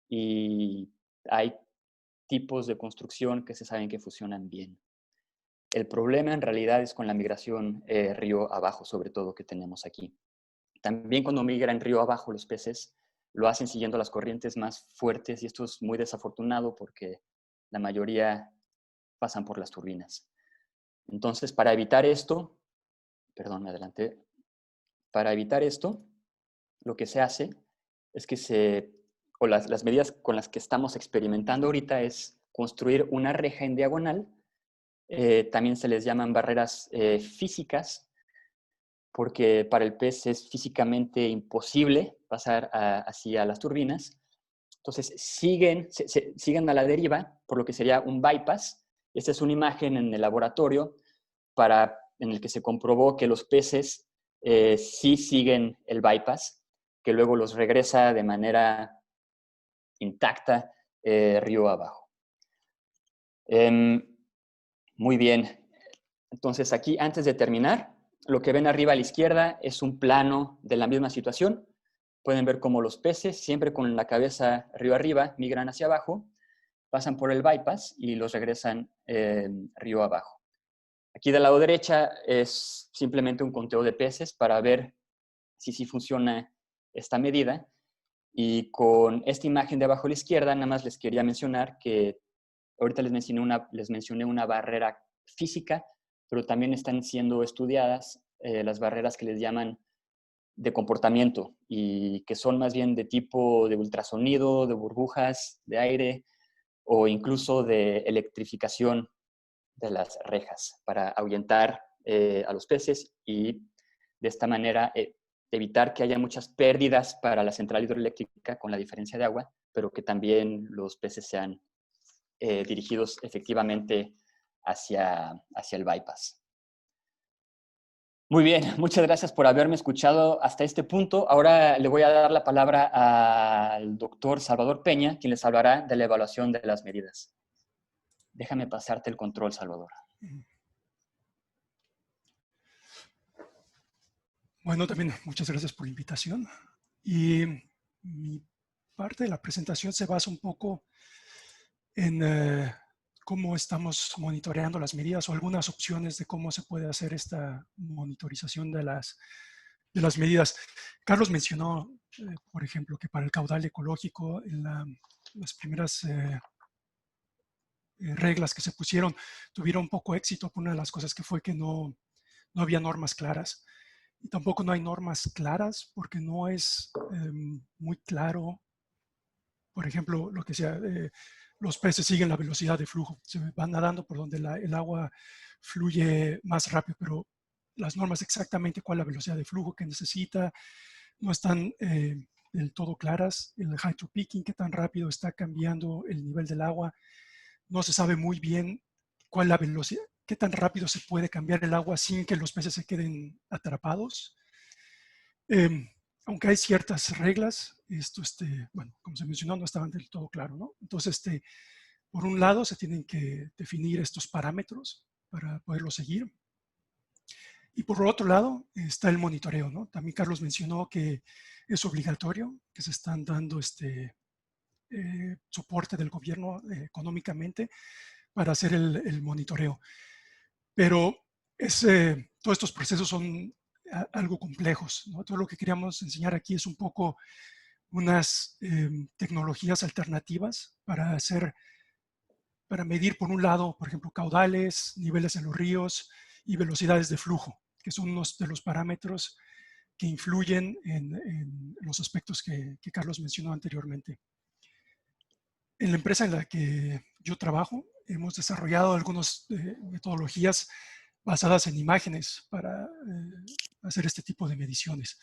y hay tipos de construcción que se saben que funcionan bien. El problema en realidad es con la migración río abajo, sobre todo, que tenemos aquí. También cuando migran río abajo los peces, lo hacen siguiendo las corrientes más fuertes y esto es muy desafortunado porque la mayoría pasan por las turbinas. Entonces, para evitar esto, perdón, me adelanté. Para evitar esto, lo que se hace es que las medidas con las que estamos experimentando ahorita es construir una reja en diagonal. También se les llaman barreras físicas, porque para el pez es físicamente imposible pasar así a las turbinas. Entonces, siguen a la deriva, por lo que sería un bypass. Esta es una imagen en el laboratorio en el que se comprobó que los peces sí siguen el bypass, que luego los regresa de manera intacta río abajo. Muy bien. Entonces, aquí, antes de terminar, lo que ven arriba a la izquierda es un plano de la misma situación. Pueden ver cómo los peces, siempre con la cabeza río arriba, migran hacia abajo, pasan por el bypass y los regresan río abajo. Aquí del lado derecha es simplemente un conteo de peces para ver si sí funciona esta medida. Y con esta imagen de abajo a la izquierda, nada más les quería mencionar que ahorita les mencioné una barrera física, pero también están siendo estudiadas las barreras que les llaman de comportamiento y que son más bien de tipo de ultrasonido, de burbujas de aire o incluso de electrificación de las rejas para ahuyentar a los peces y de esta manera evitar que haya muchas pérdidas para la central hidroeléctrica con la diferencia de agua, pero que también los peces sean dirigidos efectivamente hacia el bypass. Muy bien, muchas gracias por haberme escuchado hasta este punto. Ahora le voy a dar la palabra al doctor Salvador Peña, quien les hablará de la evaluación de las medidas. Déjame pasarte el control, Salvador. Bueno, también muchas gracias por la invitación. Y mi parte de la presentación se basa un poco en cómo estamos monitoreando las medidas o algunas opciones de cómo se puede hacer esta monitorización de las medidas. Carlos mencionó, por ejemplo, que para el caudal ecológico, las primeras reglas que se pusieron tuvieron poco éxito. Una de las cosas que fue que no había normas claras. Y tampoco no hay normas claras porque no es muy claro, por ejemplo, lo que sea, los peces siguen la velocidad de flujo, se van nadando por donde el agua fluye más rápido, pero las normas exactamente cuál es la velocidad de flujo que necesita no están del todo claras. El hydropeaking, qué tan rápido está cambiando el nivel del agua, no se sabe muy bien cuál es la velocidad, qué tan rápido se puede cambiar el agua sin que los peces se queden atrapados. Aunque hay ciertas reglas, esto, bueno, como se mencionó, no estaban del todo claro, ¿no? Entonces, por un lado, se tienen que definir estos parámetros para poderlos seguir. Y por otro lado, está el monitoreo, ¿no? También Carlos mencionó que es obligatorio, que se están dando soporte del gobierno económicamente para hacer el monitoreo. Pero todos estos procesos son algo complejos, ¿no? Todo lo que queríamos enseñar aquí es un poco unas tecnologías alternativas para medir, por un lado, por ejemplo, caudales, niveles en los ríos y velocidades de flujo, que son unos de los parámetros que influyen en los aspectos que Carlos mencionó anteriormente. En la empresa en la que yo trabajo, hemos desarrollado algunas metodologías basadas en imágenes para hacer este tipo de mediciones.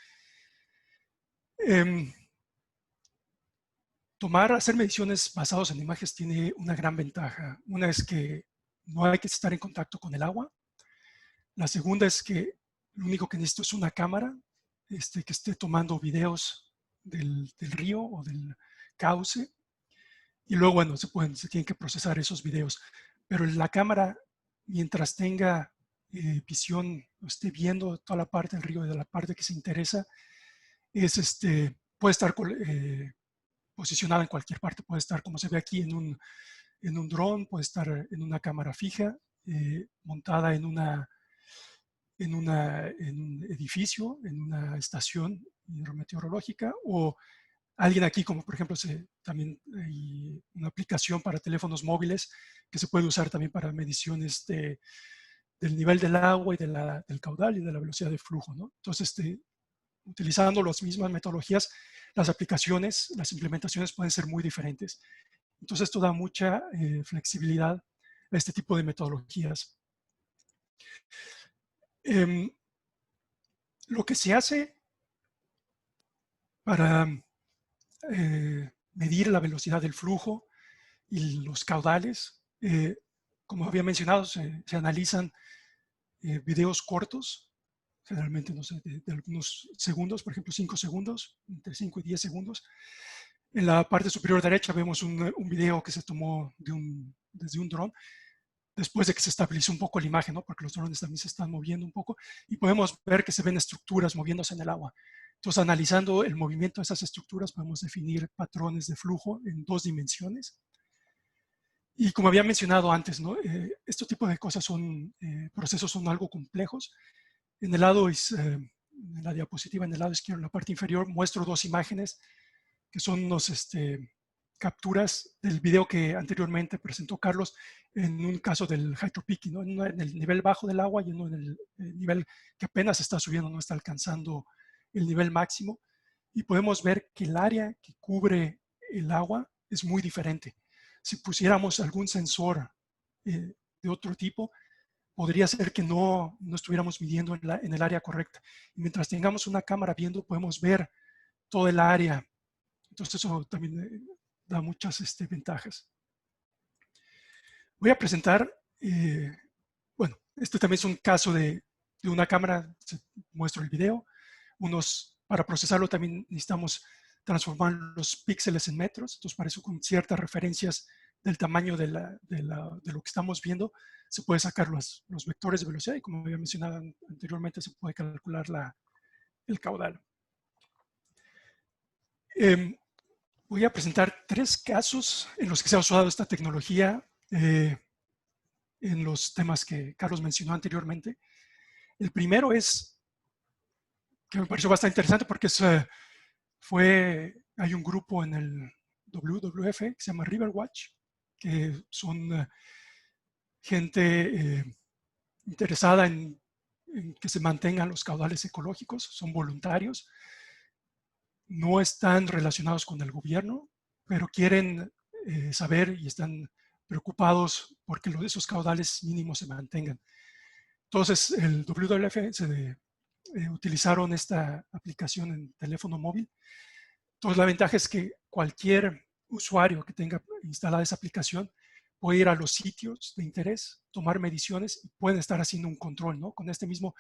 Hacer mediciones basadas en imágenes tiene una gran ventaja. Una es que no hay que estar en contacto con el agua. La segunda es que lo único que necesito es una cámara que esté tomando videos del río o del cauce. Y luego, bueno, se tienen que procesar esos videos. Pero la cámara, mientras tenga visión esté viendo toda la parte del río y de la parte que se interesa, es puede estar posicionada en cualquier parte. Puede estar, como se ve aquí, en un dron, puede estar en una cámara fija, montada en un edificio, en una estación hidrometeorológica, o alguien aquí, como por ejemplo, también hay una aplicación para teléfonos móviles que se puede usar también para mediciones del nivel del agua y del caudal y de la velocidad de flujo, ¿no? Entonces, utilizando las mismas metodologías, las aplicaciones, las implementaciones pueden ser muy diferentes. Entonces, esto da mucha flexibilidad a este tipo de metodologías. Lo que se hace para medir la velocidad del flujo y los caudales, como había mencionado, se analizan videos cortos, generalmente, no sé, de algunos segundos, por ejemplo, 5 segundos, entre 5 y 10 segundos. En la parte superior derecha vemos un video que se tomó desde un dron, después de que se estabilizó un poco la imagen, ¿no? Porque los drones también se están moviendo un poco, y podemos ver que se ven estructuras moviéndose en el agua. Entonces, analizando el movimiento de esas estructuras, podemos definir patrones de flujo en 2 dimensiones. Y como había mencionado antes, ¿no? Este tipo de cosas procesos son algo complejos. En el lado, en la diapositiva, en el lado izquierdo, en la parte inferior, muestro 2 imágenes que son unos capturas del video que anteriormente presentó Carlos en un caso del hydropicking, ¿no? En el nivel bajo del agua y uno en el nivel que apenas está subiendo, no está alcanzando el nivel máximo. Y podemos ver que el área que cubre el agua es muy diferente. Si pusiéramos algún sensor de otro tipo, podría ser que no estuviéramos midiendo en el área correcta. Y mientras tengamos una cámara viendo, podemos ver toda el área. Entonces, eso también da muchas ventajas. Voy a presentar, bueno, este también es un caso de una cámara. Muestro el video. Para procesarlo también necesitamos transformar los píxeles en metros. Entonces, para eso, con ciertas referencias del tamaño de lo que estamos viendo, se puede sacar los vectores de velocidad, y como había mencionado anteriormente, se puede calcular el caudal. Voy a presentar 3 casos en los que se ha usado esta tecnología en los temas que Carlos mencionó anteriormente. El primero es, que me pareció bastante interesante porque hay un grupo en el WWF que se llama Riverwatch, que son gente interesada en que se mantengan los caudales ecológicos, son voluntarios, no están relacionados con el gobierno, pero quieren saber y están preocupados porque esos caudales mínimos se mantengan. Entonces, el WWF utilizaron esta aplicación en teléfono móvil. Entonces, la ventaja es que cualquier usuario que tenga instalada esa aplicación puede ir a los sitios de interés, tomar mediciones y pueden estar haciendo un control, ¿no? Con este mismo,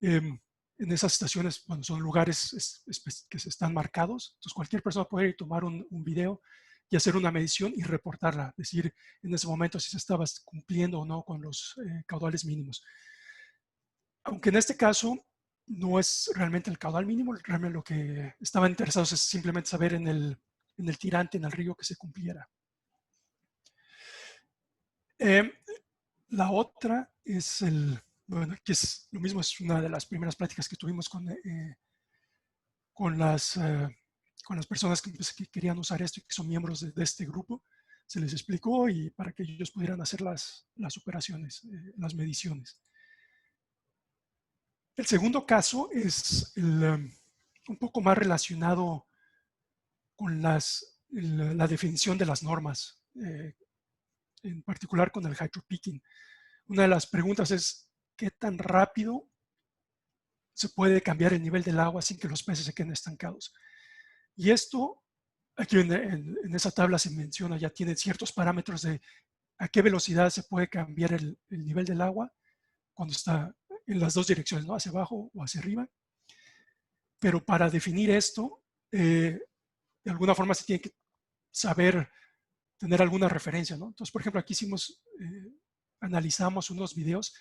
en esas estaciones, bueno, son lugares que se están marcados. Entonces, cualquier persona puede ir y tomar un video y hacer una medición y reportarla, decir en ese momento si se estaba cumpliendo o no con los caudales mínimos. Aunque en este caso no es realmente el caudal mínimo, realmente lo que estaban interesados es simplemente saber en el tirante, en el río, que se cumpliera. La otra es bueno, que es lo mismo, es una de las primeras pláticas que tuvimos con las personas que querían usar esto y que son miembros de este grupo. Se les explicó y para que ellos pudieran hacer las operaciones, las mediciones. El segundo caso es un poco más relacionado con la definición de las normas, en particular con el hydropicking. Una de las preguntas es, ¿qué tan rápido se puede cambiar el nivel del agua sin que los peces se queden estancados? Y esto, aquí en esa tabla se menciona, ya tiene ciertos parámetros de a qué velocidad se puede cambiar el nivel del agua cuando está en las 2 direcciones, ¿no? Hacia abajo o hacia arriba. Pero para definir esto, de alguna forma se tiene que saber, tener alguna referencia, ¿no? Entonces, por ejemplo, aquí analizamos unos videos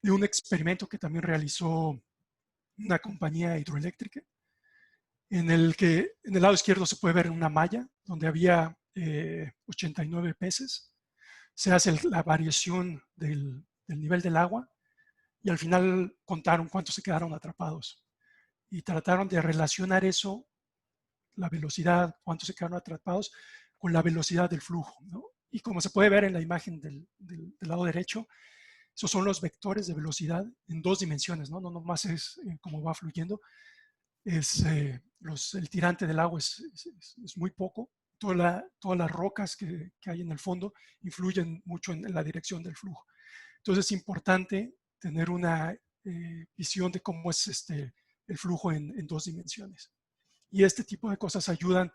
de un experimento que también realizó una compañía hidroeléctrica, en el que en el lado izquierdo se puede ver una malla donde había 89 peces. Se hace la variación del nivel del agua y al final contaron cuántos se quedaron atrapados. Y trataron de relacionar eso, la velocidad, cuántos se quedaron atrapados, con la velocidad del flujo, ¿no? Y como se puede ver en la imagen del lado derecho, esos son los vectores de velocidad en 2 dimensiones, ¿no? No nomás es cómo va fluyendo, es el tirante del agua es muy poco. Todas las rocas que hay en el fondo influyen mucho en la dirección del flujo. Entonces es importante tener una visión de cómo es el flujo en 2 dimensiones. Y este tipo de cosas ayudan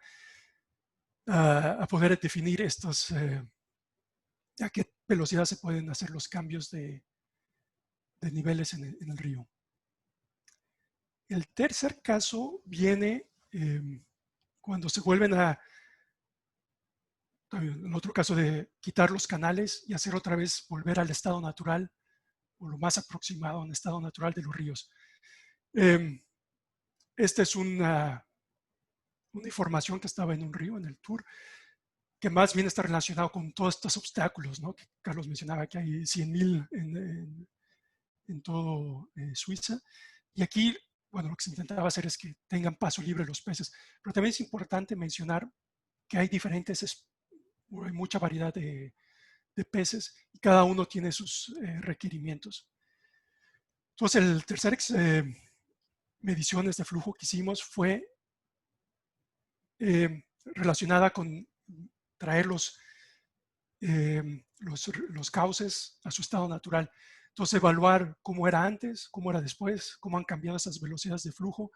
a poder definir a qué velocidad se pueden hacer los cambios de niveles en el río. El tercer caso viene cuando se vuelven el otro caso de quitar los canales y hacer otra vez volver al estado natural o lo más aproximado a un estado natural de los ríos. Esta es una información que estaba en un río, en el Tour, que más bien está relacionado con todos estos obstáculos, ¿no? Que Carlos mencionaba que hay 100,000 en todo Suiza. Y aquí, bueno, lo que se intentaba hacer es que tengan paso libre los peces. Pero también es importante mencionar que hay hay mucha variedad de peces y cada uno tiene sus requerimientos. Entonces, el tercer mediciones de flujo que hicimos fue relacionada con traer los cauces a su estado natural. Entonces, evaluar cómo era antes, cómo era después, cómo han cambiado esas velocidades de flujo.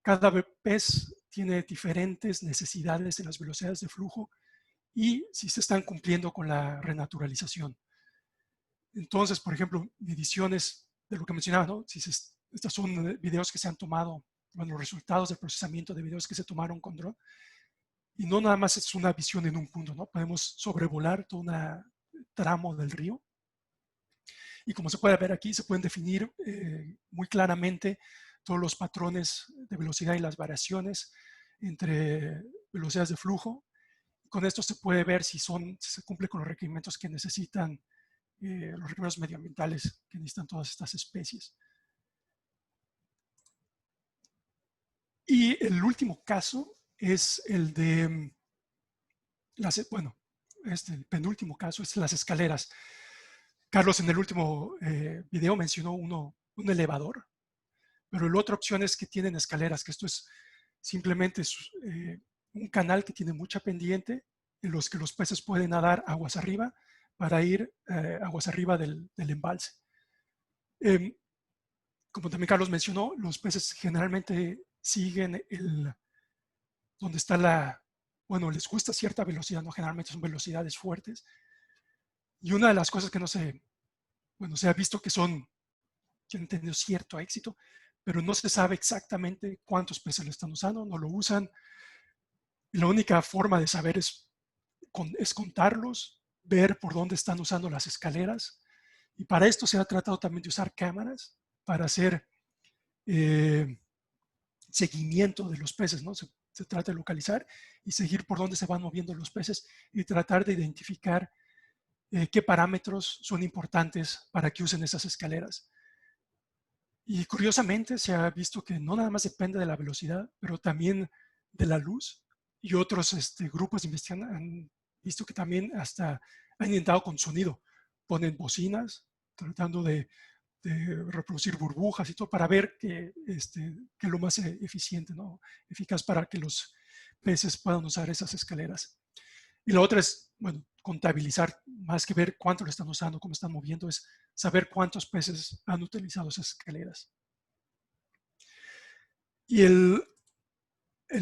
Cada pez tiene diferentes necesidades en las velocidades de flujo y si se están cumpliendo con la renaturalización. Entonces, por ejemplo, mediciones de lo que mencionaba, ¿no? Estos son videos que se han tomado, bueno, los resultados del procesamiento de videos que se tomaron con dron. Y no nada más es una visión en un punto, ¿no? Podemos sobrevolar todo un tramo del río. Y como se puede ver aquí, se pueden definir muy claramente todos los patrones de velocidad y las variaciones entre velocidades de flujo. Con esto se puede ver si se cumple con los requerimientos que necesitan, los requerimientos medioambientales que necesitan todas estas especies. Y el último caso es el de, el penúltimo caso es las escaleras. Carlos en el último video mencionó un elevador, pero la otra opción es que tienen escaleras, que esto es simplemente un canal que tiene mucha pendiente en los que los peces pueden nadar aguas arriba para ir aguas arriba del embalse. Como también Carlos mencionó, los peces generalmente siguen donde está les gusta cierta velocidad, ¿no? Generalmente son velocidades fuertes. Y una de las cosas que se ha visto que han tenido cierto éxito, pero no se sabe exactamente cuántos peces lo están usando, no lo usan. Y la única forma de saber es contarlos, ver por dónde están usando las escaleras. Y para esto se ha tratado también de usar cámaras para hacer seguimiento de los peces, ¿no? Se trata de localizar y seguir por dónde se van moviendo los peces y tratar de identificar qué parámetros son importantes para que usen esas escaleras. Y curiosamente se ha visto que no nada más depende de la velocidad, pero también de la luz. Y otros grupos de investigación han visto que también hasta han intentado con sonido. Ponen bocinas tratando de reproducir burbujas y todo para ver que es lo más eficiente, ¿no? Eficaz para que los peces puedan usar esas escaleras. Y la otra es, contabilizar, más que ver cuánto lo están usando, cómo están moviendo, es saber cuántos peces han utilizado esas escaleras. Y el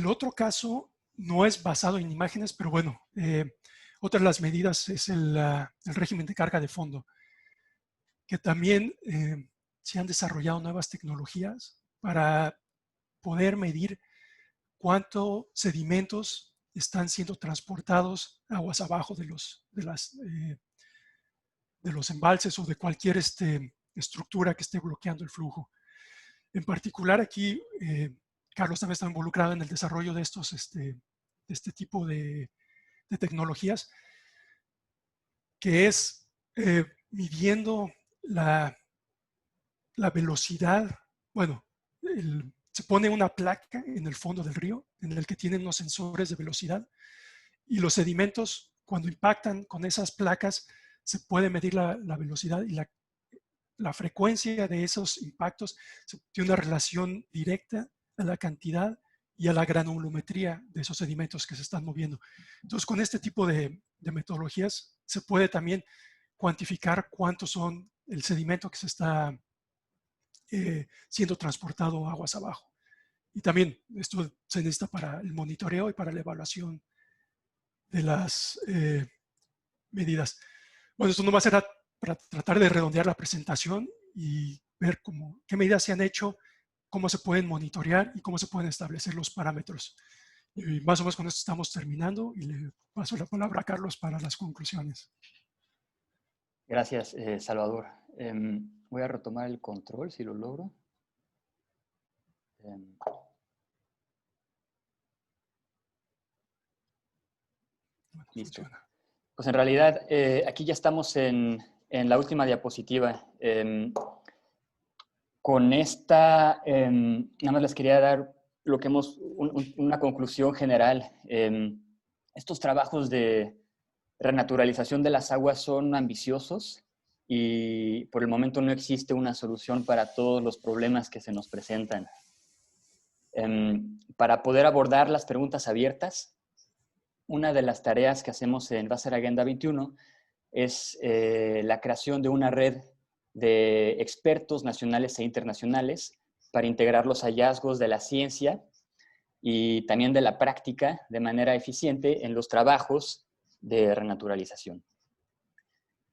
otro caso no es basado en imágenes, pero otra de las medidas es el régimen de carga de fondo, que también se han desarrollado nuevas tecnologías para poder medir cuántos sedimentos están siendo transportados aguas abajo de los embalses o de cualquier estructura que esté bloqueando el flujo. En particular aquí, Carlos también está involucrado en el desarrollo de este tipo de tecnologías, que es midiendo la velocidad. Bueno, se pone una placa en el fondo del río en el que tienen unos sensores de velocidad, y los sedimentos, cuando impactan con esas placas, se puede medir la velocidad y la frecuencia de esos impactos tiene una relación directa a la cantidad y a la granulometría de esos sedimentos que se están moviendo. Entonces, con este tipo de metodologías se puede también cuantificar cuántos son el sedimento que se está siendo transportado aguas abajo. Y también esto se necesita para el monitoreo y para la evaluación de las medidas. Bueno, esto nomás era para tratar de redondear la presentación y ver qué medidas se han hecho, cómo se pueden monitorear y cómo se pueden establecer los parámetros. Y más o menos con esto estamos terminando, y le paso la palabra a Carlos para las conclusiones. Gracias, Salvador. Voy a retomar el control, si lo logro. Bueno, Listo. funciona. Pues en realidad, aquí ya estamos en la última diapositiva. Con esta, nada más les quería dar lo que una conclusión general. Estos trabajos de renaturalización de las aguas son ambiciosos y por el momento no existe una solución para todos los problemas que se nos presentan. Para poder abordar las preguntas abiertas, una de las tareas que hacemos en Base Agenda 21 es la creación de una red de expertos nacionales e internacionales para integrar los hallazgos de la ciencia y también de la práctica de manera eficiente en los trabajos de renaturalización.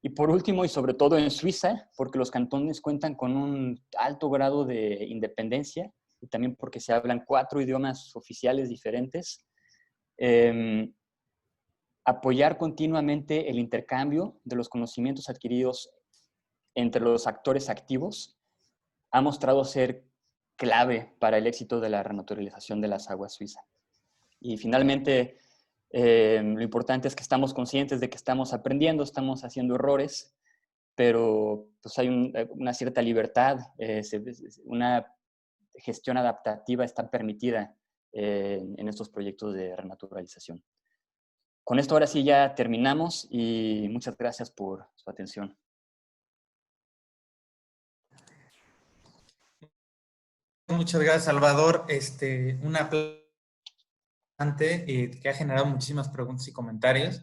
Y por último, y sobre todo en Suiza, porque los cantones cuentan con un alto grado de independencia y también porque se hablan 4 idiomas oficiales diferentes, apoyar continuamente el intercambio de los conocimientos adquiridos entre los actores activos ha mostrado ser clave para el éxito de la renaturalización de las aguas suizas. Y finalmente, lo importante es que estamos conscientes de que estamos aprendiendo, estamos haciendo errores, pero pues hay una cierta libertad, una gestión adaptativa está permitida en estos proyectos de renaturalización. Con esto ahora sí ya terminamos y muchas gracias por su atención. Muchas gracias, Salvador. Una que ha generado muchísimas preguntas y comentarios.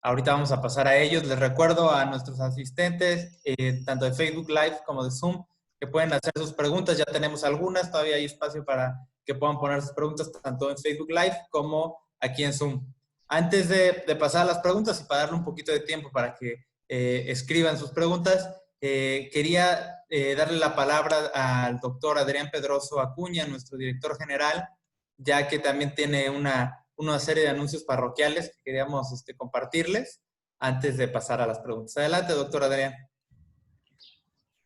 Ahorita vamos a pasar a ellos. Les recuerdo a nuestros asistentes, tanto de Facebook Live como de Zoom, que pueden hacer sus preguntas. Ya tenemos algunas, todavía hay espacio para que puedan poner sus preguntas tanto en Facebook Live como aquí en Zoom. Antes de pasar a las preguntas y para darle un poquito de tiempo para que escriban sus preguntas, quería darle la palabra al doctor Adrián Pedroso Acuña, nuestro director general, ya que también tiene una serie de anuncios parroquiales que queríamos compartirles antes de pasar a las preguntas. Adelante, doctor Adrián.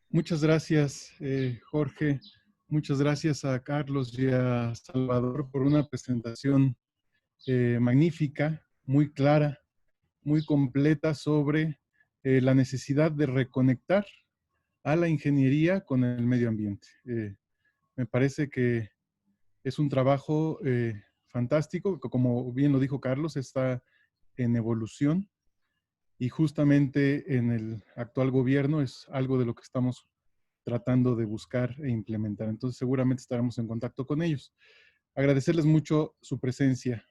Muchas gracias, Jorge. Muchas gracias a Carlos y a Salvador por una presentación magnífica, muy clara, muy completa sobre la necesidad de reconectar a la ingeniería con el medio ambiente. Me parece que es un trabajo fantástico, que como bien lo dijo Carlos, está en evolución y justamente en el actual gobierno es algo de lo que estamos tratando de buscar e implementar. Entonces seguramente estaremos en contacto con ellos. Agradecerles mucho su presencia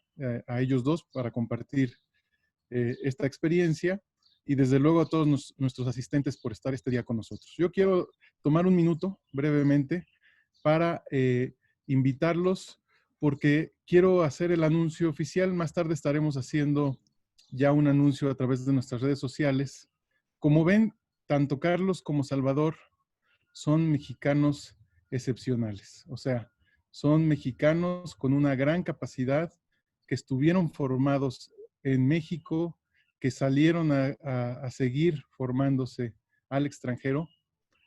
a ellos dos para compartir esta experiencia y desde luego a todos nuestros asistentes por estar este día con nosotros. Yo quiero tomar un minuto brevemente para invitarlos porque quiero hacer el anuncio oficial. Más tarde estaremos haciendo ya un anuncio a través de nuestras redes sociales. Como ven, tanto Carlos como Salvador son mexicanos excepcionales. O sea, son mexicanos con una gran capacidad que estuvieron formados en México, que salieron a seguir formándose al extranjero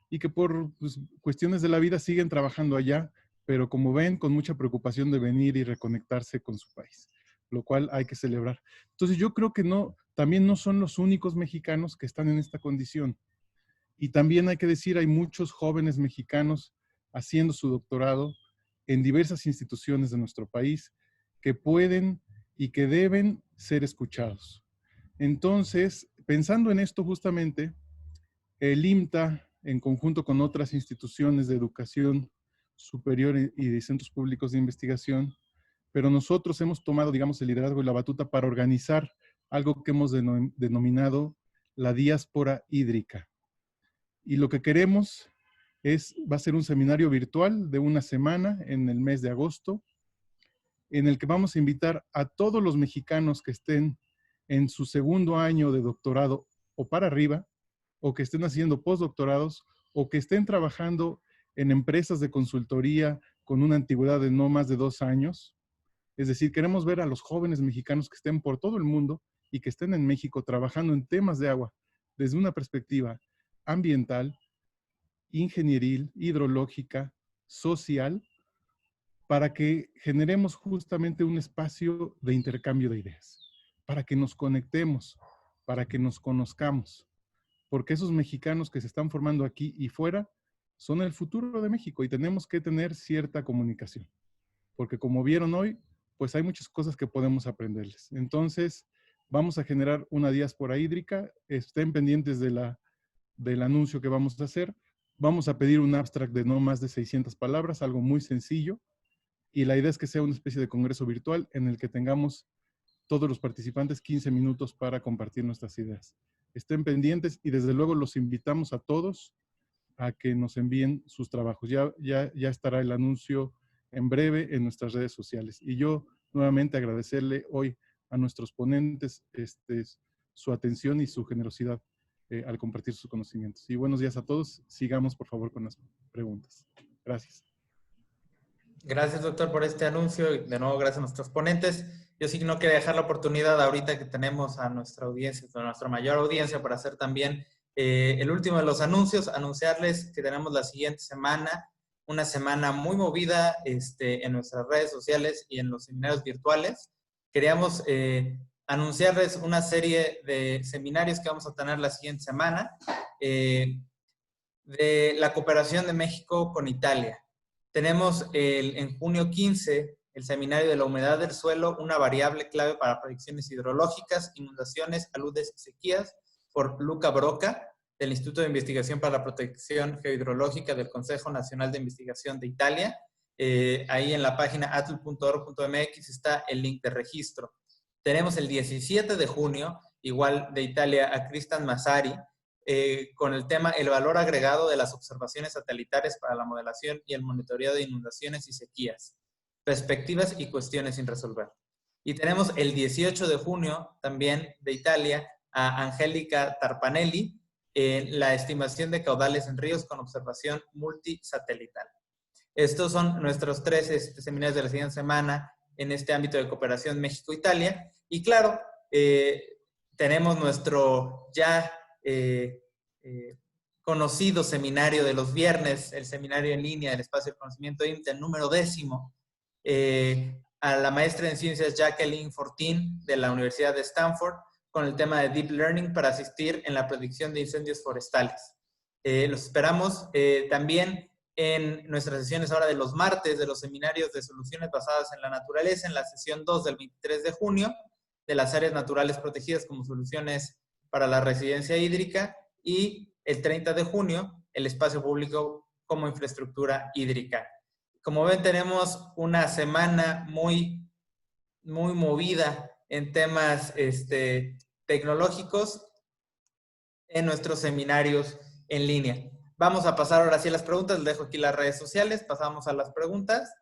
y que por pues, cuestiones de la vida siguen trabajando allá, pero como ven, con mucha preocupación de venir y reconectarse con su país, lo cual hay que celebrar. Entonces yo creo que también no son los únicos mexicanos que están en esta condición. Y también hay que decir, hay muchos jóvenes mexicanos haciendo su doctorado en diversas instituciones de nuestro país que pueden y que deben ser escuchados. Entonces, pensando en esto justamente, el IMTA, en conjunto con otras instituciones de educación superior y de centros públicos de investigación, pero nosotros hemos tomado, digamos, el liderazgo y la batuta para organizar algo que hemos denominado la diáspora hídrica. Y lo que queremos va a ser un seminario virtual de una semana en el mes de agosto, en el que vamos a invitar a todos los mexicanos que estén en su segundo año de doctorado o para arriba, o que estén haciendo postdoctorados, o que estén trabajando en empresas de consultoría con una antigüedad de no más de 2 años. Es decir, queremos ver a los jóvenes mexicanos que estén por todo el mundo y que estén en México trabajando en temas de agua desde una perspectiva ambiental, ingenieril, hidrológica, social, para que generemos justamente un espacio de intercambio de ideas, para que nos conectemos, para que nos conozcamos, porque esos mexicanos que se están formando aquí y fuera son el futuro de México y tenemos que tener cierta comunicación, porque como vieron hoy, pues hay muchas cosas que podemos aprenderles. Entonces, vamos a generar una diáspora hídrica, estén pendientes del anuncio que vamos a hacer. Vamos a pedir un abstract de no más de 600 palabras, algo muy sencillo, y la idea es que sea una especie de congreso virtual en el que tengamos todos los participantes 15 minutos para compartir nuestras ideas. Estén pendientes y desde luego los invitamos a todos a que nos envíen sus trabajos. Ya estará el anuncio en breve en nuestras redes sociales. Y yo nuevamente agradecerle hoy a nuestros ponentes su atención y su generosidad al compartir sus conocimientos. Y buenos días a todos. Sigamos, por favor, con las preguntas. Gracias. Gracias, doctor, por este anuncio. Y de nuevo, gracias a nuestros ponentes. Yo sí no quería dejar la oportunidad ahorita que tenemos a nuestra audiencia, a nuestra mayor audiencia, para hacer también el último de los anuncios, anunciarles que tenemos la siguiente semana, una semana muy movida en nuestras redes sociales y en los seminarios virtuales. Queríamos anunciarles una serie de seminarios que vamos a tener la siguiente semana de la cooperación de México con Italia. Tenemos en junio 15 el seminario de la humedad del suelo, una variable clave para predicciones hidrológicas, inundaciones, aludes y sequías, por Luca Broca, del Instituto de Investigación para la Protección Geohidrológica del Consejo Nacional de Investigación de Italia. Ahí en la página atl.org.mx está el link de registro. Tenemos el 17 de junio, igual de Italia, a Cristian Massari, con el tema el valor agregado de las observaciones satelitares para la modelación y el monitoreo de inundaciones y sequías, perspectivas y cuestiones sin resolver. Y tenemos el 18 de junio, también de Italia, a Angélica Tarpanelli, en la estimación de caudales en ríos con observación multisatelital. Estos son nuestros 3 seminarios de la siguiente semana en este ámbito de cooperación México-Italia. Y claro, tenemos nuestro ya conocido seminario de los viernes, el seminario en línea del Espacio del Conocimiento IMTA, el número 10º, a la maestra en ciencias Jacqueline Fortín de la Universidad de Stanford, con el tema de Deep Learning para asistir en la predicción de incendios forestales. Los esperamos también en nuestras sesiones ahora de los martes, de los seminarios de soluciones basadas en la naturaleza, en la sesión 2 del 23 de junio, de las áreas naturales protegidas como soluciones para la residencia hídrica, y el 30 de junio, el espacio público como infraestructura hídrica. Como ven, tenemos una semana muy movida en temas tecnológicos en nuestros seminarios en línea. Vamos a pasar ahora sí a las preguntas. Les dejo aquí las redes sociales. Pasamos a las preguntas.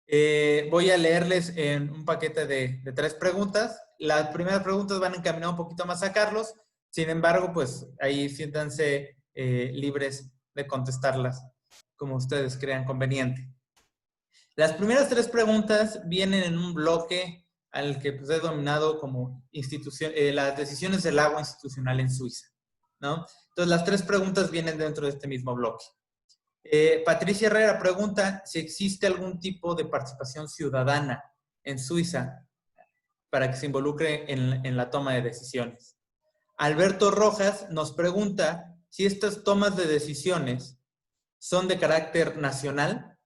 Voy a leerles en un paquete de 3 preguntas. Las primeras preguntas van encaminadas un poquito más a Carlos. Sin embargo, pues ahí siéntanse libres de contestarlas como ustedes crean conveniente. Las primeras 3 preguntas vienen en un bloque al que pues, he denominado como las decisiones del agua institucional en Suiza. ¿no? Entonces, las 3 preguntas vienen dentro de este mismo bloque. Patricia Herrera pregunta si existe algún tipo de participación ciudadana en Suiza para que se involucre en la toma de decisiones. Alberto Rojas nos pregunta si estas tomas de decisiones son de carácter nacional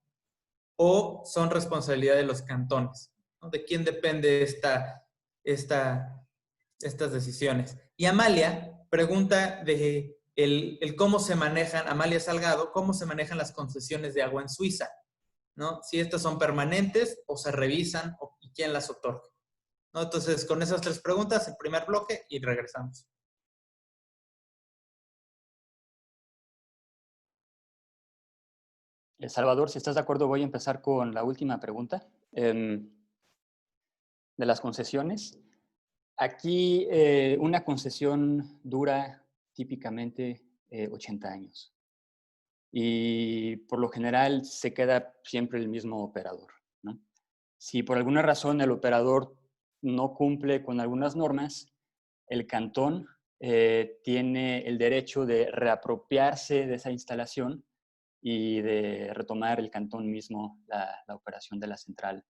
o son responsabilidad de los cantones, ¿no? ¿De quién depende estas decisiones? Y Amalia pregunta de cómo se manejan, Amalia Salgado, cómo se manejan las concesiones de agua en Suiza, ¿no? Si estas son permanentes o se revisan y quién las otorga, ¿no? Entonces, con esas 3 preguntas, el primer bloque y regresamos. Salvador, si estás de acuerdo, voy a empezar con la última pregunta de las concesiones. Aquí una concesión dura típicamente 80 años y por lo general se queda siempre el mismo operador, ¿no? Si por alguna razón el operador no cumple con algunas normas, el cantón tiene el derecho de reapropiarse de esa instalación y de retomar el cantón mismo la operación de la central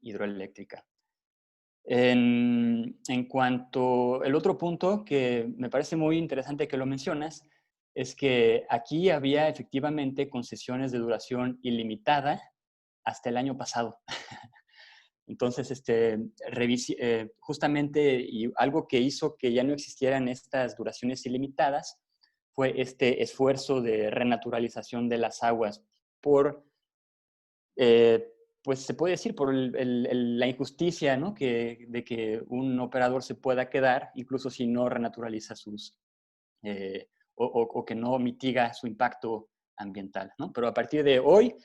hidroeléctrica. En cuanto el otro punto que me parece muy interesante que lo mencionas, es que aquí había efectivamente concesiones de duración ilimitada hasta el año pasado. Entonces, justamente y algo que hizo que ya no existieran estas duraciones ilimitadas fue este esfuerzo de renaturalización de las aguas por, pues se puede decir, por la injusticia, ¿no? de que un operador se pueda quedar, incluso si no renaturaliza o que no mitiga su impacto ambiental, ¿no? Pero a partir de hoy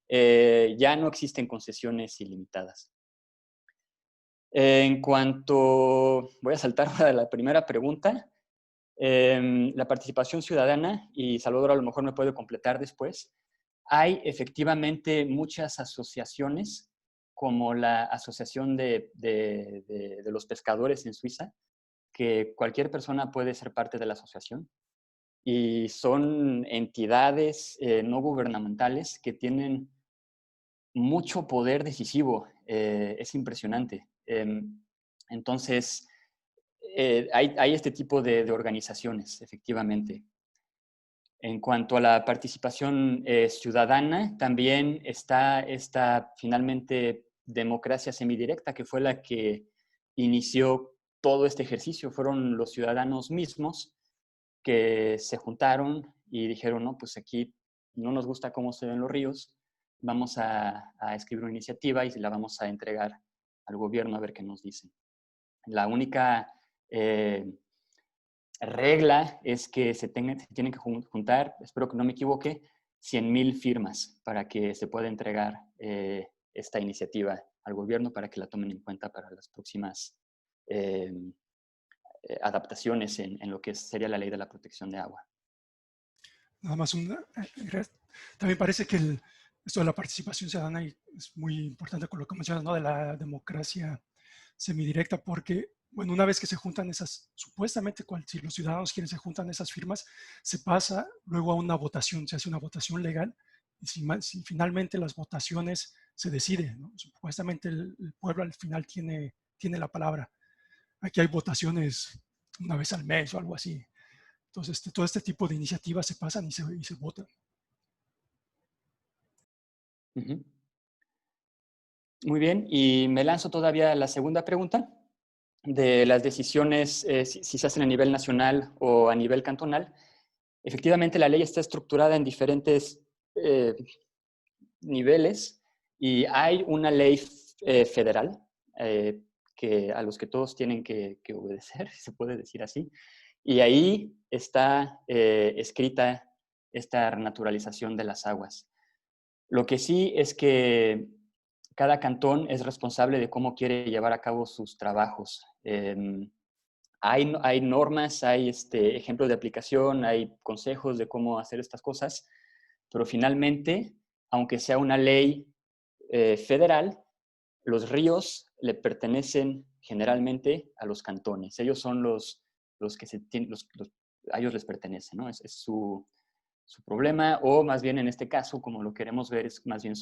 ya no existen concesiones ilimitadas. En cuanto, voy a saltar a la primera pregunta, la participación ciudadana, y Salvador a lo mejor me puede completar después, hay efectivamente muchas asociaciones, como la Asociación de los Pescadores en Suiza, que cualquier persona puede ser parte de la asociación, y son entidades no gubernamentales que tienen mucho poder decisivo. Es impresionante. Entonces, hay este tipo de organizaciones, efectivamente. En cuanto a la participación ciudadana, también está esta, finalmente, democracia semidirecta, que fue la que inició todo este ejercicio. Fueron los ciudadanos mismos que se juntaron y dijeron, no, pues aquí no nos gusta cómo se ven los ríos, vamos a escribir una iniciativa y la vamos a entregar al gobierno a ver qué nos dicen. La única regla es que se tienen que juntar, espero que no me equivoque, 100,000 firmas para que se pueda entregar esta iniciativa al gobierno para que la tomen en cuenta para las próximas adaptaciones en lo que sería la ley de la protección de agua. Nada más también parece que esto de la participación ciudadana es muy importante con lo que mencionas, ¿no? De la democracia semidirecta, porque, bueno, una vez que se juntan supuestamente, si los ciudadanos quieren, se juntan esas firmas, se pasa luego a una votación, se hace una votación legal, y si finalmente las votaciones se deciden, ¿no? Supuestamente el pueblo al final tiene la palabra. Aquí hay votaciones una vez al mes o algo así. Entonces, todo este tipo de iniciativas se pasan y se votan. Uh-huh. Muy bien, y me lanzo todavía a la segunda pregunta de las decisiones, si se hacen a nivel nacional o a nivel cantonal. Efectivamente, la ley está estructurada en diferentes niveles y hay una ley federal a los que todos tienen que obedecer, se puede decir así, y ahí está escrita esta renaturalización de las aguas. Lo que sí es que cada cantón es responsable de cómo quiere llevar a cabo sus trabajos. Hay normas, hay ejemplos de aplicación, hay consejos de cómo hacer estas cosas, pero finalmente, aunque sea una ley federal, los ríos le pertenecen generalmente a los cantones. Ellos son los los que a ellos les pertenece, ¿no? Es su problema, o más bien en este caso, como lo queremos ver, es más bien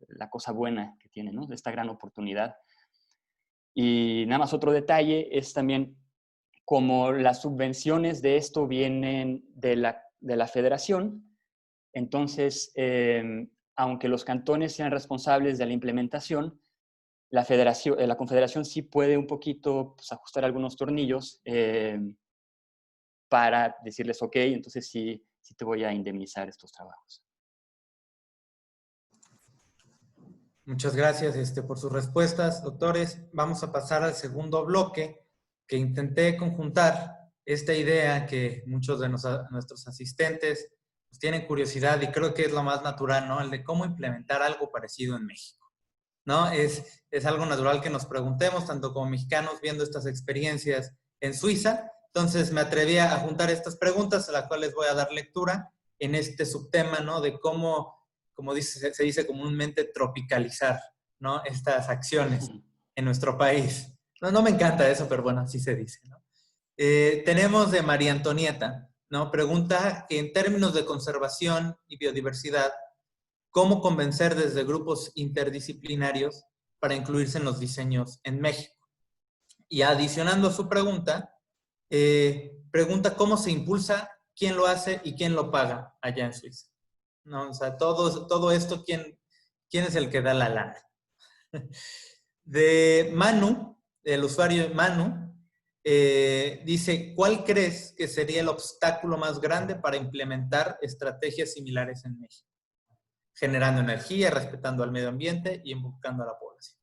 la cosa buena que tiene, ¿no? Esta gran oportunidad. Y nada más otro detalle es también como las subvenciones de esto vienen de la federación, entonces, aunque los cantones sean responsables de la implementación, la confederación sí puede un poquito pues, ajustar algunos tornillos para decirles, ok, entonces sí te voy a indemnizar estos trabajos. Muchas gracias por sus respuestas, doctores. Vamos a pasar al segundo bloque, que intenté conjuntar esta idea que muchos de nuestros asistentes pues, tienen curiosidad y creo que es lo más natural, ¿no? El de cómo implementar algo parecido en México, ¿no? Es algo natural que nos preguntemos, tanto como mexicanos, viendo estas experiencias en Suiza. Entonces me atreví a juntar estas preguntas, a las cuales voy a dar lectura en este subtema, ¿no? De cómo, como se dice comúnmente, tropicalizar, ¿no? Estas acciones en nuestro país. No me encanta eso, pero bueno, así se dice, ¿no? Tenemos de María Antonieta, ¿no? Pregunta que en términos de conservación y biodiversidad, ¿cómo convencer desde grupos interdisciplinarios para incluirse en los diseños en México? Y adicionando a su pregunta, pregunta cómo se impulsa, quién lo hace y quién lo paga allá en Suiza, ¿no? O sea, todo esto, ¿quién es el que da la lana? De Manu, el usuario Manu, dice, ¿cuál crees que sería el obstáculo más grande para implementar estrategias similares en México? Generando energía, respetando al medio ambiente y enfocando a la población.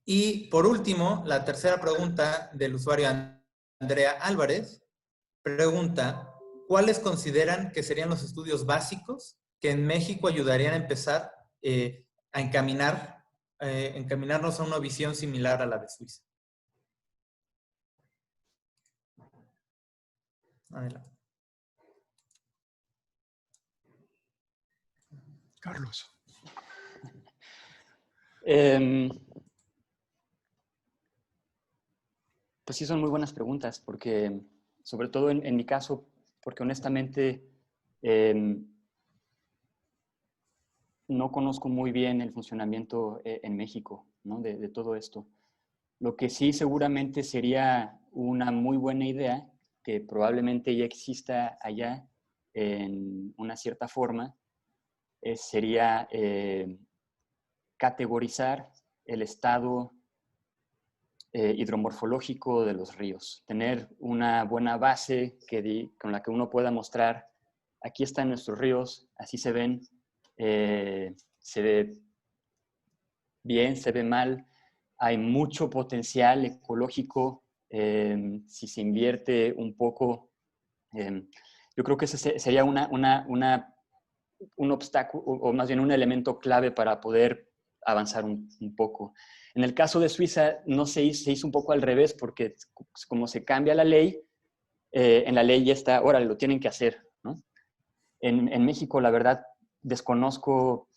Y por último, la tercera pregunta del usuario Andrea Álvarez pregunta, ¿cuáles consideran que serían los estudios básicos que en México ayudarían a empezar a encaminarnos a una visión similar a la de Suiza? Adelante. Carlos. Pues sí, son muy buenas preguntas, porque, sobre todo en mi caso, porque honestamente no conozco muy bien el funcionamiento en México, ¿no? de todo esto. Lo que sí seguramente sería una muy buena idea, que probablemente ya exista allá en una cierta forma, sería categorizar el estado hidromorfológico de los ríos. Tener una buena base con la que uno pueda mostrar, aquí están nuestros ríos, así se ven, se ve bien, se ve mal, hay mucho potencial ecológico si se invierte un poco. Yo creo que ese sería un obstáculo, o más bien un elemento clave para poder avanzar un poco. En el caso de Suiza no se hizo un poco al revés, porque como se cambia la ley, en la ley ya está, ahora lo tienen que hacer, ¿no? En México, la verdad, desconozco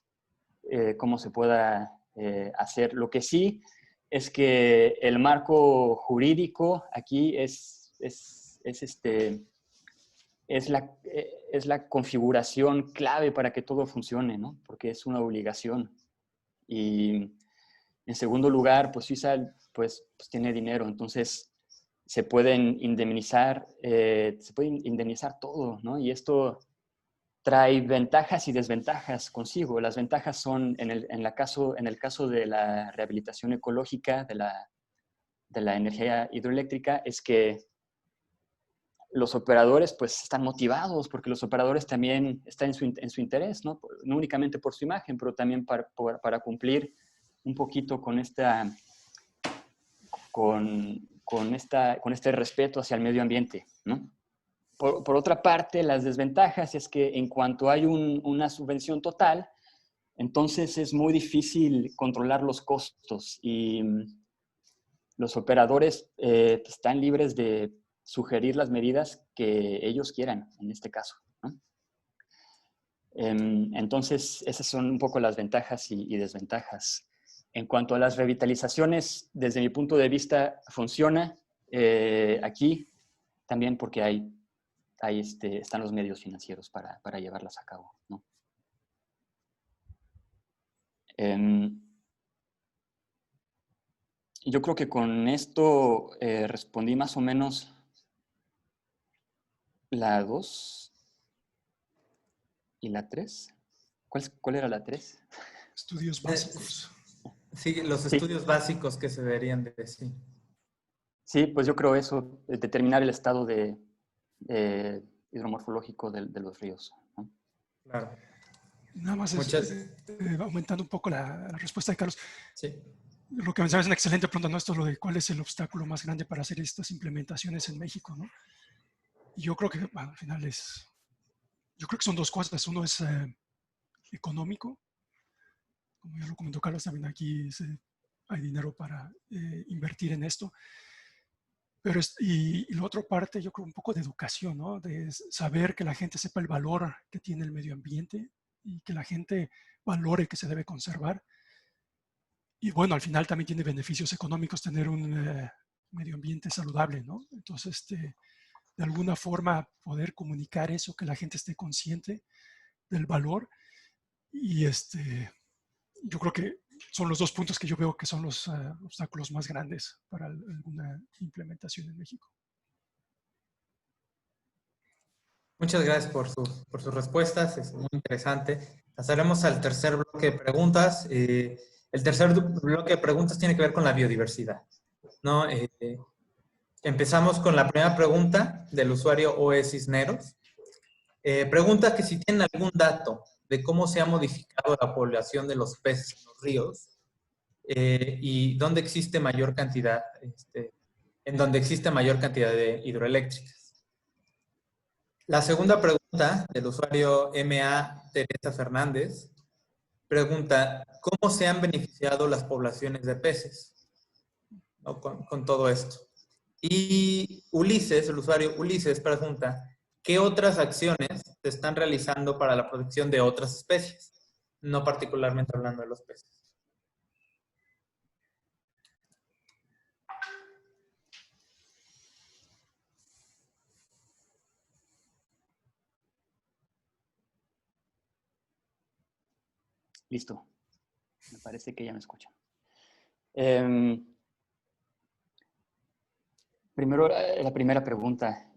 cómo se pueda hacer. Lo que sí es que el marco jurídico aquí es la configuración clave para que todo funcione, ¿no? Porque es una obligación. Y en segundo lugar, pues Suiza pues tiene dinero, entonces se pueden indemnizar todo, ¿no? Y esto trae ventajas y desventajas consigo. Las ventajas son, en el caso de la rehabilitación ecológica de la energía hidroeléctrica, es que los operadores pues están motivados, porque los operadores también están en su interés, ¿no? No únicamente por su imagen, pero también para cumplir un poquito con este respeto hacia el medio ambiente, ¿no? Por otra parte, las desventajas es que en cuanto hay una subvención total, entonces es muy difícil controlar los costos y los operadores están libres de sugerir las medidas que ellos quieran, en este caso, ¿no? Entonces, esas son un poco las ventajas y desventajas. En cuanto a las revitalizaciones, desde mi punto de vista, funciona. aquí también porque están los medios financieros para llevarlas a cabo, ¿no? Yo creo que con esto respondí más o menos la 2 y la 3. ¿Cuál era la 3? Estudios básicos. Sí, los Sí. estudios básicos que se deberían de decir. Sí, pues yo creo eso, determinar el estado hidromorfológico de los ríos, ¿no? Claro. Nada más aumentando un poco la respuesta de Carlos. Sí. Lo que mencionas es una excelente pregunta, ¿no? Esto es lo de cuál es el obstáculo más grande para hacer estas implementaciones en México, ¿no? Y yo creo que, bueno, al final yo creo que son dos cosas. Uno es económico, como ya lo comentó Carlos, también aquí hay dinero para invertir en esto. Pero y la otra parte, yo creo un poco de educación, ¿no? De saber que la gente sepa el valor que tiene el medio ambiente y que la gente valore que se debe conservar. Y bueno, al final también tiene beneficios económicos tener un medio ambiente saludable, ¿no? Entonces, de alguna forma poder comunicar eso, que la gente esté consciente del valor. Y yo creo que son los dos puntos que yo veo que son los obstáculos más grandes para alguna implementación en México. Muchas gracias por sus respuestas, es muy interesante. Pasaremos al tercer bloque de preguntas. El tercer bloque de preguntas tiene que ver con la biodiversidad, ¿no? Empezamos con la primera pregunta del usuario OE Cisneros. Pregunta que si tienen algún dato de cómo se ha modificado la población de los peces en los ríos y dónde existe mayor cantidad, en donde existe mayor cantidad de hidroeléctricas. La segunda pregunta del usuario MA Teresa Fernández pregunta, ¿cómo se han beneficiado las poblaciones de peces, ¿no? con todo esto? Y Ulises, el usuario Ulises pregunta, ¿qué otras acciones se están realizando para la protección de otras especies? No particularmente hablando de los peces. Listo. Me parece que ya me escuchan. Primero, la primera pregunta.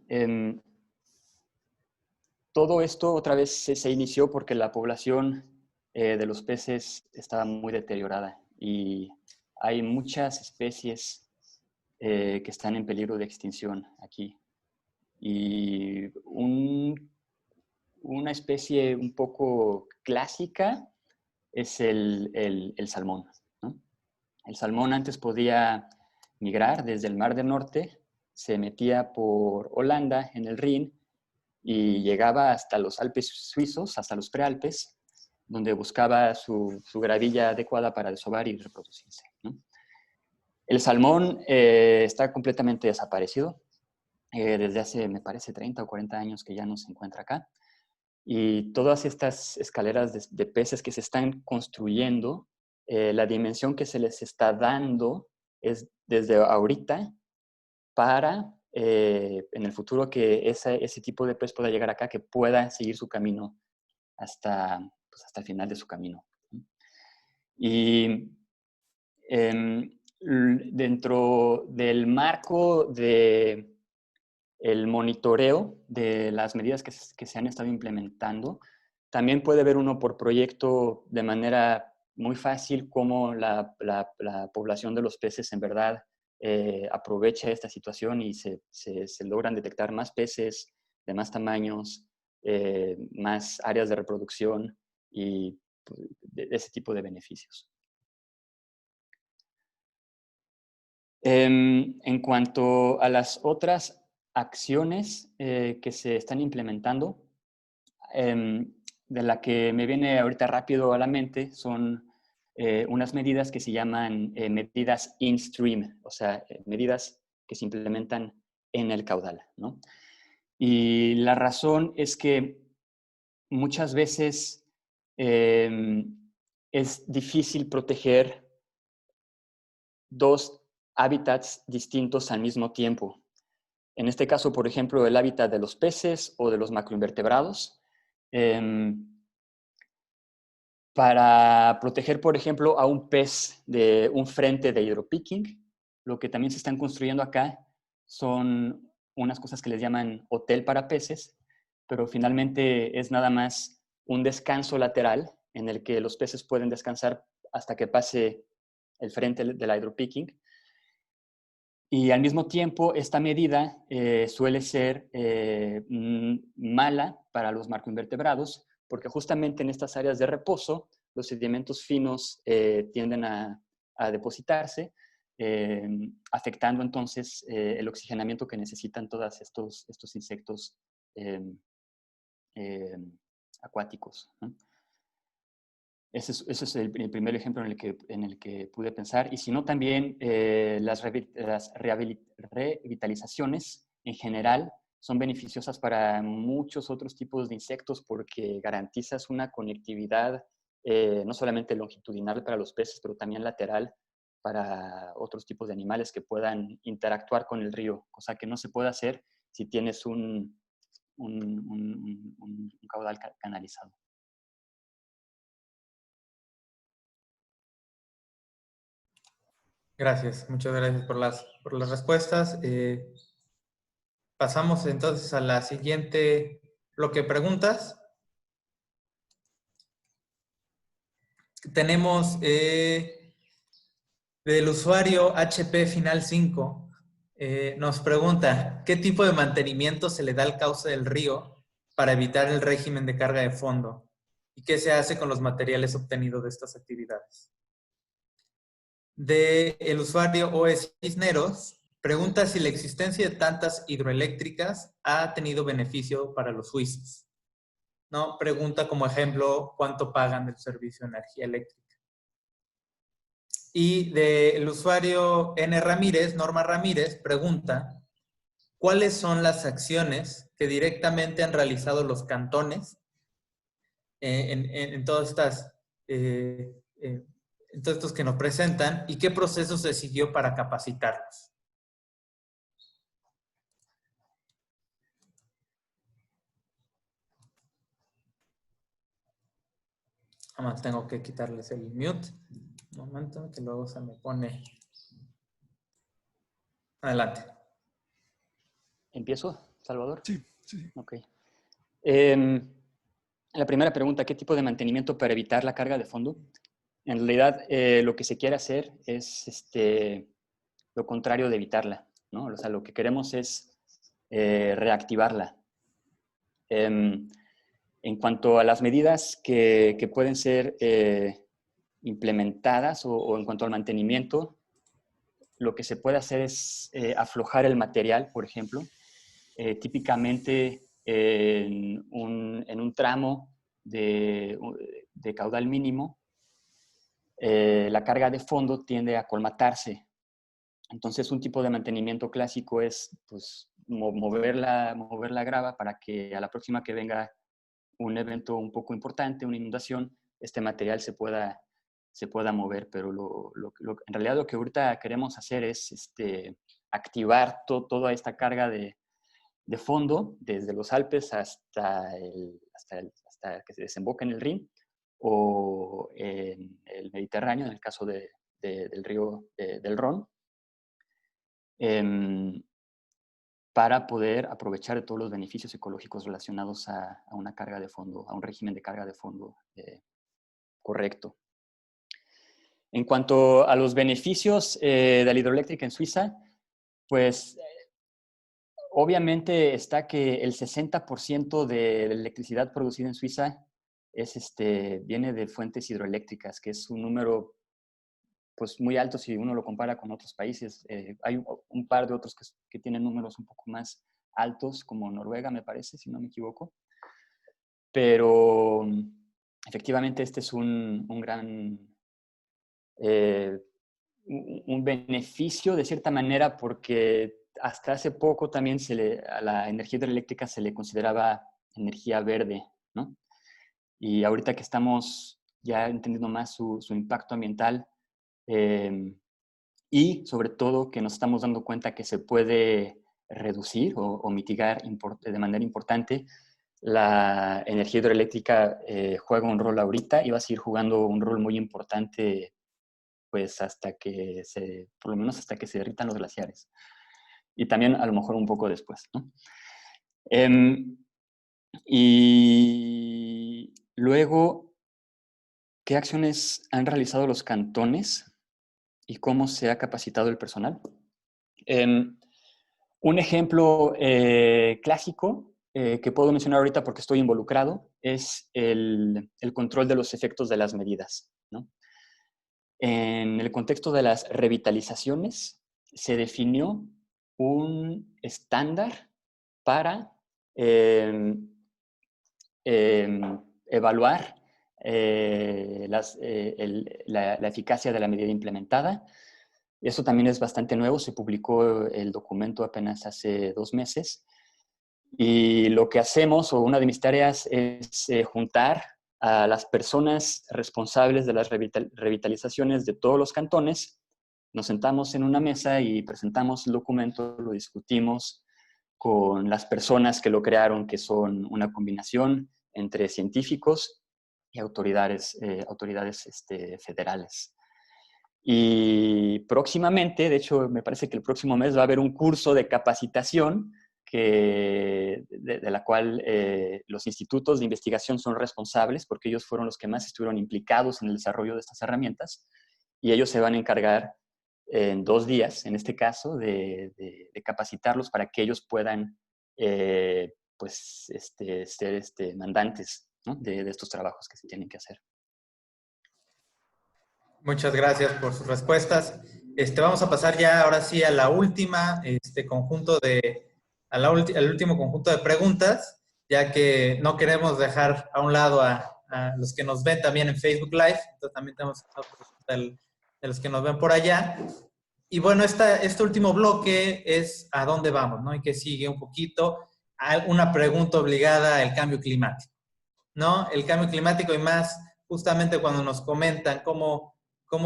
Todo esto otra vez se inició porque la población de los peces estaba muy deteriorada y hay muchas especies que están en peligro de extinción aquí. Y una especie un poco clásica es el salmón, ¿no? El salmón antes podía migrar desde el Mar del Norte, se metía por Holanda en el Rin y llegaba hasta los Alpes suizos, hasta los prealpes, donde buscaba su gravilla adecuada para desovar y reproducirse, ¿no? El salmón está completamente desaparecido. Desde hace, me parece, 30 o 40 años que ya no se encuentra acá. Y todas estas escaleras de peces que se están construyendo, la dimensión que se les está dando es desde ahorita para en el futuro que ese tipo de pez pueda llegar acá, que pueda seguir su camino hasta el final de su camino. Y dentro del marco de el monitoreo de las medidas que se han estado implementando, también puede ver uno por proyecto de manera muy fácil cómo la población de los peces en verdad aprovecha esta situación y se logran detectar más peces de más tamaños, más áreas de reproducción y de ese tipo de beneficios. En cuanto a las otras acciones que se están implementando, de la que me viene ahorita rápido a la mente son unas medidas que se llaman medidas in-stream, o sea, medidas que se implementan en el caudal, ¿no? Y la razón es que muchas veces es difícil proteger dos hábitats distintos al mismo tiempo. En este caso, por ejemplo, el hábitat de los peces o de los macroinvertebrados. Para proteger, por ejemplo, a un pez de un frente de hydropicking, lo que también se están construyendo acá son unas cosas que les llaman hotel para peces, pero finalmente es nada más un descanso lateral en el que los peces pueden descansar hasta que pase el frente del hydropicking. Y al mismo tiempo, esta medida suele ser mala para los macroinvertebrados, porque justamente en estas áreas de reposo, los sedimentos finos tienden a depositarse, afectando entonces el oxigenamiento que necesitan todos estos insectos acuáticos, ¿no? Ese es el primer ejemplo en el que pude pensar. Y si no, también las revitalizaciones en general son beneficiosas para muchos otros tipos de insectos porque garantizas una conectividad no solamente longitudinal para los peces, pero también lateral para otros tipos de animales que puedan interactuar con el río, cosa que no se puede hacer si tienes un caudal canalizado. Gracias, muchas gracias por las respuestas. Pasamos entonces a la siguiente bloque de preguntas. Tenemos del usuario HP Final 5, nos pregunta, ¿qué tipo de mantenimiento se le da al cauce del río para evitar el régimen de carga de fondo? ¿Y qué se hace con los materiales obtenidos de estas actividades? El usuario OS Cisneros, pregunta si la existencia de tantas hidroeléctricas ha tenido beneficio para los suizos. ¿No? Pregunta como ejemplo, ¿cuánto pagan del servicio de energía eléctrica? Y del usuario Norma Ramírez, pregunta, ¿cuáles son las acciones que directamente han realizado los cantones en todas estas, en todos estos que nos presentan y qué proceso se siguió para capacitarlos? Además tengo que quitarles el mute. Un momento, que luego se me pone. Adelante. ¿Empiezo, Salvador? Sí, sí. Ok. La primera pregunta, ¿qué tipo de mantenimiento para evitar la carga de fondo? En realidad, lo que se quiere hacer es lo contrario de evitarla, ¿no? O sea, lo que queremos es reactivarla. En cuanto a las medidas que pueden ser implementadas o en cuanto al mantenimiento, lo que se puede hacer es aflojar el material, por ejemplo. Típicamente en un tramo de caudal mínimo, la carga de fondo tiende a colmatarse. Entonces, un tipo de mantenimiento clásico es pues, mover la grava para que a la próxima que venga un evento un poco importante, una inundación, este material se pueda mover. Pero en realidad lo que ahorita queremos hacer es activar toda esta carga de fondo, desde los Alpes hasta que se desemboca en el Rin o en el Mediterráneo, en el caso del río del Ron, para poder aprovechar de todos los beneficios ecológicos relacionados a una carga de fondo, a un régimen de carga de fondo correcto. En cuanto a los beneficios de la hidroeléctrica en Suiza, pues obviamente está que el 60% de la electricidad producida en Suiza viene de fuentes hidroeléctricas, que es un número pues, muy alto si uno lo compara con otros países. Hay un par de otros que tienen números un poco más altos, como Noruega, me parece, si no me equivoco. Pero efectivamente este es un gran un beneficio de cierta manera porque hasta hace poco también a la energía hidroeléctrica se le consideraba energía verde, ¿no? Y ahorita que estamos ya entendiendo más su impacto ambiental, y sobre todo que nos estamos dando cuenta que se puede reducir o mitigar de manera importante. La energía hidroeléctrica juega un rol ahorita y va a seguir jugando un rol muy importante pues por lo menos hasta que se derritan los glaciares. Y también a lo mejor un poco después, ¿no? Y luego, ¿qué acciones han realizado los cantones y cómo se ha capacitado el personal? Un ejemplo clásico que puedo mencionar ahorita porque estoy involucrado es el control de los efectos de las medidas, ¿no? En el contexto de las revitalizaciones, se definió un estándar para evaluar la eficacia de la medida implementada. Eso también es bastante nuevo, se publicó el documento apenas hace 2 meses. Y lo que hacemos, o una de mis tareas, es juntar a las personas responsables de las revitalizaciones de todos los cantones. Nos sentamos en una mesa y presentamos el documento, lo discutimos con las personas que lo crearon, que son una combinación entre científicos y autoridades federales. Y próximamente, de hecho, me parece que el próximo mes va a haber un curso de capacitación de la cual los institutos de investigación son responsables, porque ellos fueron los que más estuvieron implicados en el desarrollo de estas herramientas, y ellos se van a encargar en 2 días, en este caso, de capacitarlos para que ellos puedan ser mandantes, ¿no? de estos trabajos que se tienen que hacer. Muchas gracias por sus respuestas. Vamos a pasar ya ahora sí a la última al último conjunto de preguntas, ya que no queremos dejar a un lado a los que nos ven también en Facebook Live. Entonces también tenemos de los que nos ven por allá. Y bueno, este último bloque es a dónde vamos, ¿no? Y que sigue un poquito a una pregunta obligada al cambio climático, ¿no? El cambio climático y más justamente cuando nos comentan cómo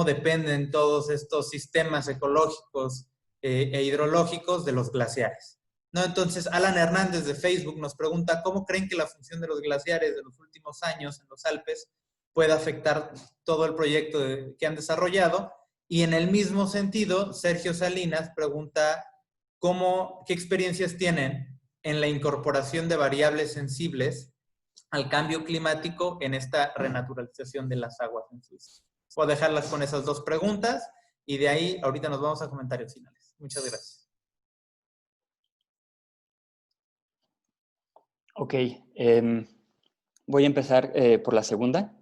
dependen todos estos sistemas ecológicos e hidrológicos de los glaciares, ¿no? Entonces, Alan Hernández de Facebook nos pregunta cómo creen que la función de los glaciares de los últimos años en los Alpes puede afectar todo el proyecto que han desarrollado. Y en el mismo sentido, Sergio Salinas pregunta qué experiencias tienen en la incorporación de variables sensibles al cambio climático en esta renaturalización de las aguas en Suiza. Puedo dejarlas con esas 2 preguntas y de ahí ahorita nos vamos a comentarios finales. Muchas gracias. Ok, voy a empezar por la segunda.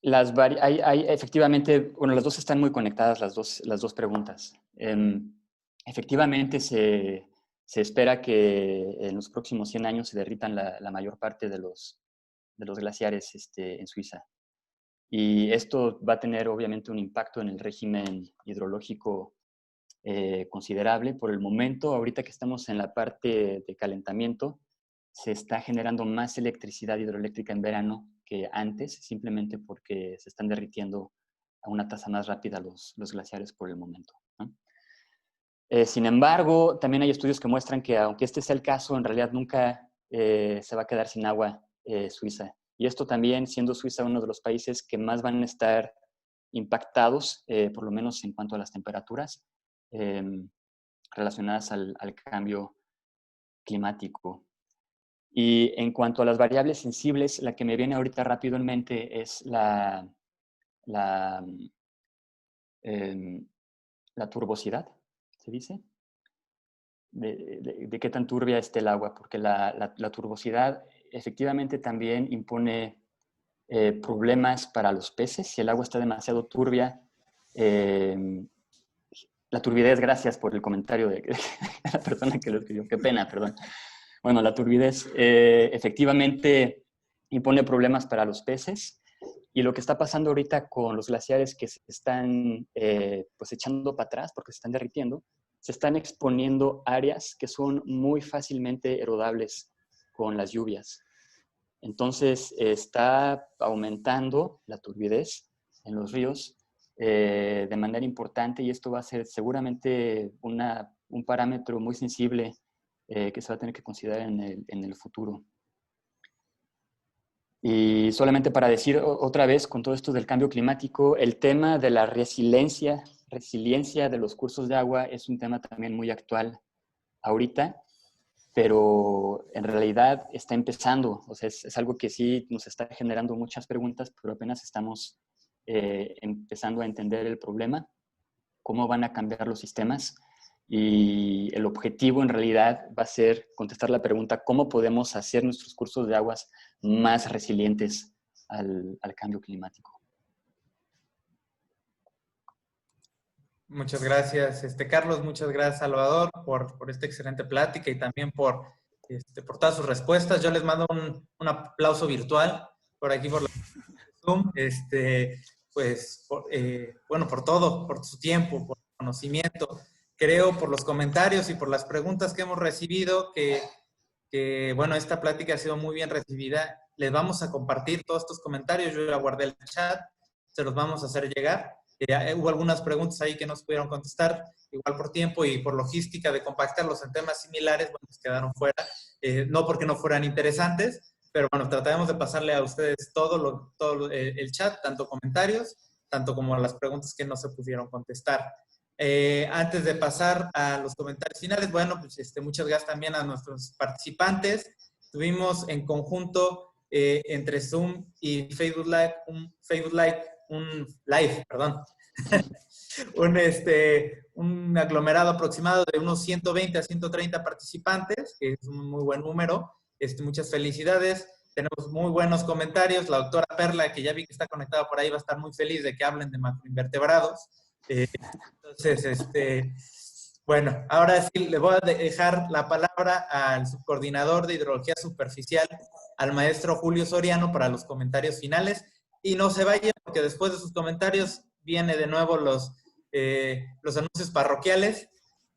Efectivamente, bueno, las dos están muy conectadas, las dos preguntas. Efectivamente, se espera que en los próximos 100 años se derritan la mayor parte de los glaciares en Suiza. Y esto va a tener obviamente un impacto en el régimen hidrológico considerable. Por el momento, ahorita que estamos en la parte de calentamiento, se está generando más electricidad hidroeléctrica en verano que antes, simplemente porque se están derritiendo a una tasa más rápida los glaciares por el momento, ¿no? Sin embargo, también hay estudios que muestran que aunque este sea el caso, en realidad nunca se va a quedar sin agua Suiza. Y esto también, siendo Suiza uno de los países que más van a estar impactados, por lo menos en cuanto a las temperaturas relacionadas al cambio climático. Y en cuanto a las variables sensibles, la que me viene ahorita rápido en mente es la turbosidad, ¿se dice? De qué tan turbia esté el agua, porque la turbosidad efectivamente también impone problemas para los peces. Si el agua está demasiado turbia, la turbidez, gracias por el comentario de la persona que lo escribió, qué pena, perdón. Bueno, la turbidez efectivamente impone problemas para los peces, y lo que está pasando ahorita con los glaciares que se están pues echando para atrás porque se están derritiendo, se están exponiendo áreas que son muy fácilmente erodables con las lluvias. Entonces está aumentando la turbidez en los ríos de manera importante, y esto va a ser seguramente un parámetro muy sensible que se va a tener que considerar en el futuro. Y solamente para decir otra vez, con todo esto del cambio climático, el tema de la resiliencia de los cursos de agua es un tema también muy actual ahorita, pero en realidad está empezando. O sea, es algo que sí nos está generando muchas preguntas, pero apenas estamos empezando a entender el problema, cómo van a cambiar los sistemas. Y el objetivo en realidad va a ser contestar la pregunta, ¿cómo podemos hacer nuestros cursos de aguas más resilientes al cambio climático? Muchas gracias, Carlos. Muchas gracias, Salvador, por esta excelente plática y también por todas sus respuestas. Yo les mando un aplauso virtual por aquí, por la Zoom. Bueno, por todo, por su tiempo, por su conocimiento. Creo, por los comentarios y por las preguntas que hemos recibido, que bueno, esta plática ha sido muy bien recibida. Les vamos a compartir todos estos comentarios. Yo ya guardé el chat, se los vamos a hacer llegar. Hubo algunas preguntas ahí que no se pudieron contestar, igual por tiempo y por logística de compactarlos en temas similares, bueno, pues quedaron fuera. No porque no fueran interesantes, pero bueno, trataremos de pasarle a ustedes todo el chat, tanto comentarios, tanto como las preguntas que no se pudieron contestar. Antes de pasar a los comentarios finales, bueno, pues muchas gracias también a nuestros participantes. Tuvimos en conjunto entre Zoom y Facebook Live, un aglomerado aproximado de unos 120 a 130 participantes, que es un muy buen número. Muchas felicidades. Tenemos muy buenos comentarios. La doctora Perla, que ya vi que está conectada por ahí, va a estar muy feliz de que hablen de macroinvertebrados. Entonces, bueno, ahora sí le voy a dejar la palabra al subcoordinador de hidrología superficial, al maestro Julio Soriano, para los comentarios finales. Y no se vaya, porque después de sus comentarios viene de nuevo los anuncios parroquiales,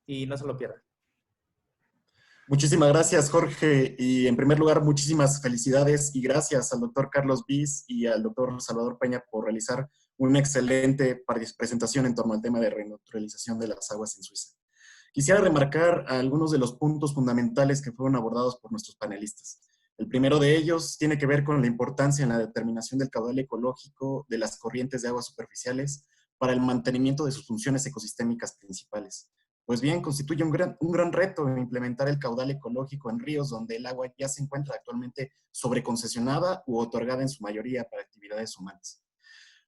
y no se lo pierdan. Muchísimas gracias, Jorge. Y en primer lugar, muchísimas felicidades y gracias al doctor Carlos Bis y al doctor Salvador Peña por realizar una excelente presentación en torno al tema de renaturalización de las aguas en Suiza. Quisiera remarcar algunos de los puntos fundamentales que fueron abordados por nuestros panelistas. El primero de ellos tiene que ver con la importancia en la determinación del caudal ecológico de las corrientes de aguas superficiales para el mantenimiento de sus funciones ecosistémicas principales. Pues bien, constituye un gran reto implementar el caudal ecológico en ríos donde el agua ya se encuentra actualmente sobreconcesionada u otorgada en su mayoría para actividades humanas.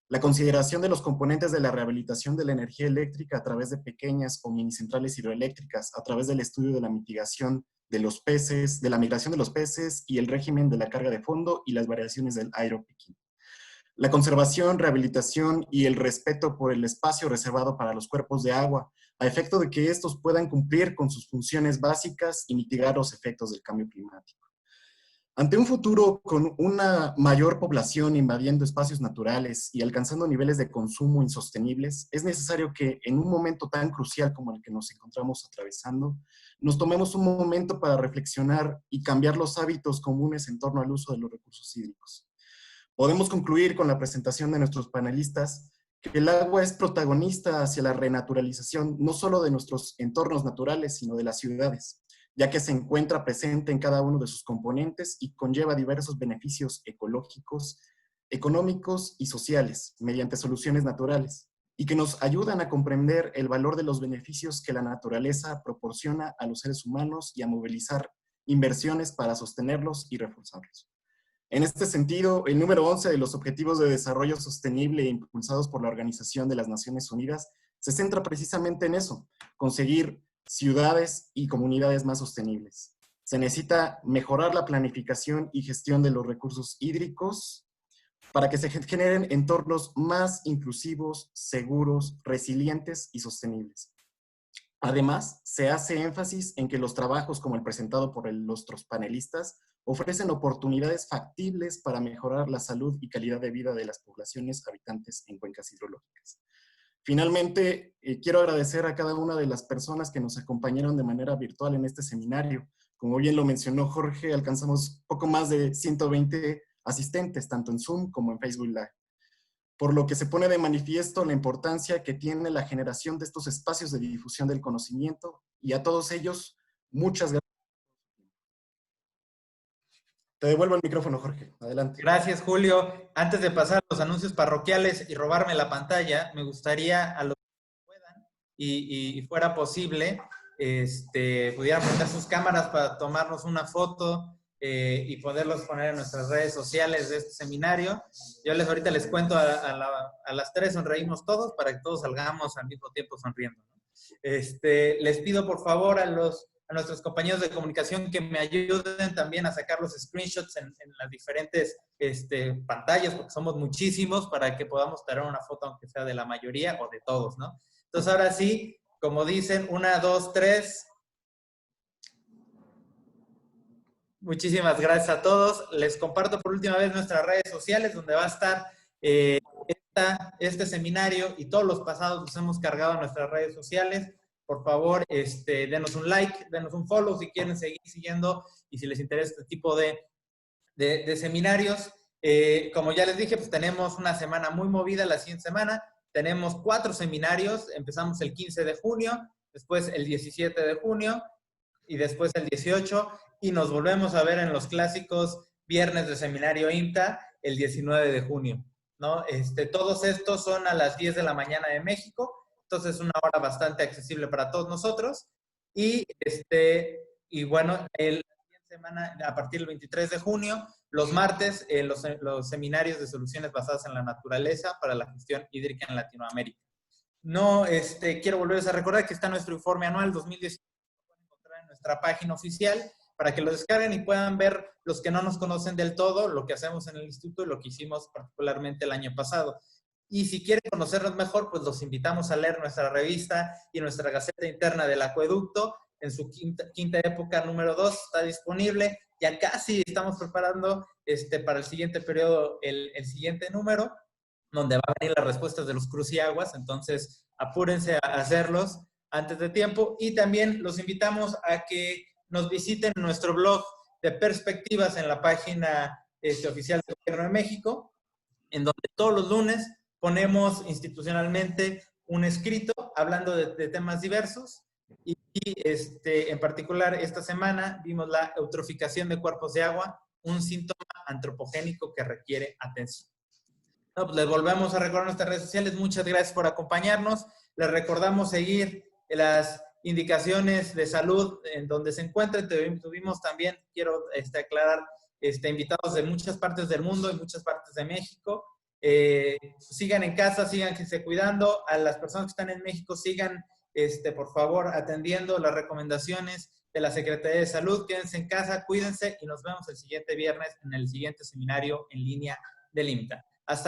La consideración de los componentes de la rehabilitación de la energía eléctrica a través de pequeñas o minicentrales hidroeléctricas, a través del estudio de la mitigación de los peces, de la migración de los peces y el régimen de la carga de fondo y las variaciones del aeropicking. La conservación, rehabilitación y el respeto por el espacio reservado para los cuerpos de agua, a efecto de que estos puedan cumplir con sus funciones básicas y mitigar los efectos del cambio climático. Ante un futuro con una mayor población invadiendo espacios naturales y alcanzando niveles de consumo insostenibles, es necesario que en un momento tan crucial como el que nos encontramos atravesando, nos tomemos un momento para reflexionar y cambiar los hábitos comunes en torno al uso de los recursos hídricos. Podemos concluir con la presentación de nuestros panelistas que el agua es protagonista hacia la renaturalización no solo de nuestros entornos naturales, sino de las ciudades, ya que se encuentra presente en cada uno de sus componentes y conlleva diversos beneficios ecológicos, económicos y sociales mediante soluciones naturales, y que nos ayudan a comprender el valor de los beneficios que la naturaleza proporciona a los seres humanos y a movilizar inversiones para sostenerlos y reforzarlos. En este sentido, el número 11 de los Objetivos de Desarrollo Sostenible impulsados por la Organización de las Naciones Unidas se centra precisamente en eso, conseguir ciudades y comunidades más sostenibles. Se necesita mejorar la planificación y gestión de los recursos hídricos para que se generen entornos más inclusivos, seguros, resilientes y sostenibles. Además, se hace énfasis en que los trabajos como el presentado por nuestros panelistas ofrecen oportunidades factibles para mejorar la salud y calidad de vida de las poblaciones habitantes en cuencas hidrológicas. Finalmente, quiero agradecer a cada una de las personas que nos acompañaron de manera virtual en este seminario. Como bien lo mencionó Jorge, alcanzamos poco más de 120 asistentes, tanto en Zoom como en Facebook Live. por lo que se pone de manifiesto la importancia que tiene la generación de estos espacios de difusión del conocimiento, y a todos ellos, muchas gracias. Te devuelvo el micrófono, Jorge. Adelante. Gracias, Julio. Antes de pasar a los anuncios parroquiales y robarme la pantalla, me gustaría a los que puedan y fuera posible, pudieran prender sus cámaras para tomarnos una foto y poderlos poner en nuestras redes sociales de este seminario. Yo ahorita les cuento a las 3 sonreímos todos para que todos salgamos al mismo tiempo sonriendo, ¿no? Les pido por favor a nuestros compañeros de comunicación que me ayuden también a sacar los screenshots en las diferentes pantallas, porque somos muchísimos, para que podamos tener una foto, aunque sea de la mayoría o de todos, ¿no? Entonces, ahora sí, como dicen, 1, 2, 3. Muchísimas gracias a todos. Les comparto por última vez nuestras redes sociales, donde va a estar este seminario, y todos los pasados los hemos cargado a nuestras redes sociales. Por favor, denos un like, denos un follow si quieren seguir siguiendo y si les interesa este tipo de seminarios. Como ya les dije, pues tenemos una semana muy movida la siguiente semana. Tenemos 4 seminarios. Empezamos el 15 de junio, después el 17 de junio y después el 18. Y nos volvemos a ver en los clásicos viernes de seminario IMTA el 19 de junio, ¿no? Todos estos son a las 10 de la mañana de México. Entonces es una hora bastante accesible para todos nosotros. Y bueno, la siguiente semana, a partir del 23 de junio, los martes, los seminarios de soluciones basadas en la naturaleza para la gestión hídrica en Latinoamérica. No, quiero volverles a recordar que está nuestro informe anual 2019, lo pueden encontrar en nuestra página oficial, para que lo descarguen y puedan ver, los que no nos conocen del todo, lo que hacemos en el instituto y lo que hicimos particularmente el año pasado. Y si quieren conocernos mejor, pues los invitamos a leer nuestra revista y nuestra Gaceta Interna del Acueducto. En su quinta época número 2 está disponible. Ya casi estamos preparando para el siguiente periodo el siguiente número, donde va a venir las respuestas de los cruciaguas. Entonces, apúrense a hacerlos antes de tiempo. Y también los invitamos a que nos visiten en nuestro blog de perspectivas en la página oficial del Gobierno de México, en donde todos los lunes ponemos institucionalmente un escrito hablando de temas diversos, y en particular esta semana vimos la eutroficación de cuerpos de agua, un síntoma antropogénico que requiere atención. No, pues les volvemos a recordar nuestras redes sociales. Muchas gracias por acompañarnos. Les recordamos seguir las indicaciones de salud en donde se encuentren. Tuvimos también, quiero aclarar, invitados de muchas partes del mundo y muchas partes de México. Sigan en casa, síganse cuidando. A las personas que están en México, sigan, por favor, atendiendo las recomendaciones de la Secretaría de Salud. Quédense en casa, cuídense y nos vemos el siguiente viernes en el siguiente seminario en línea del IMTA.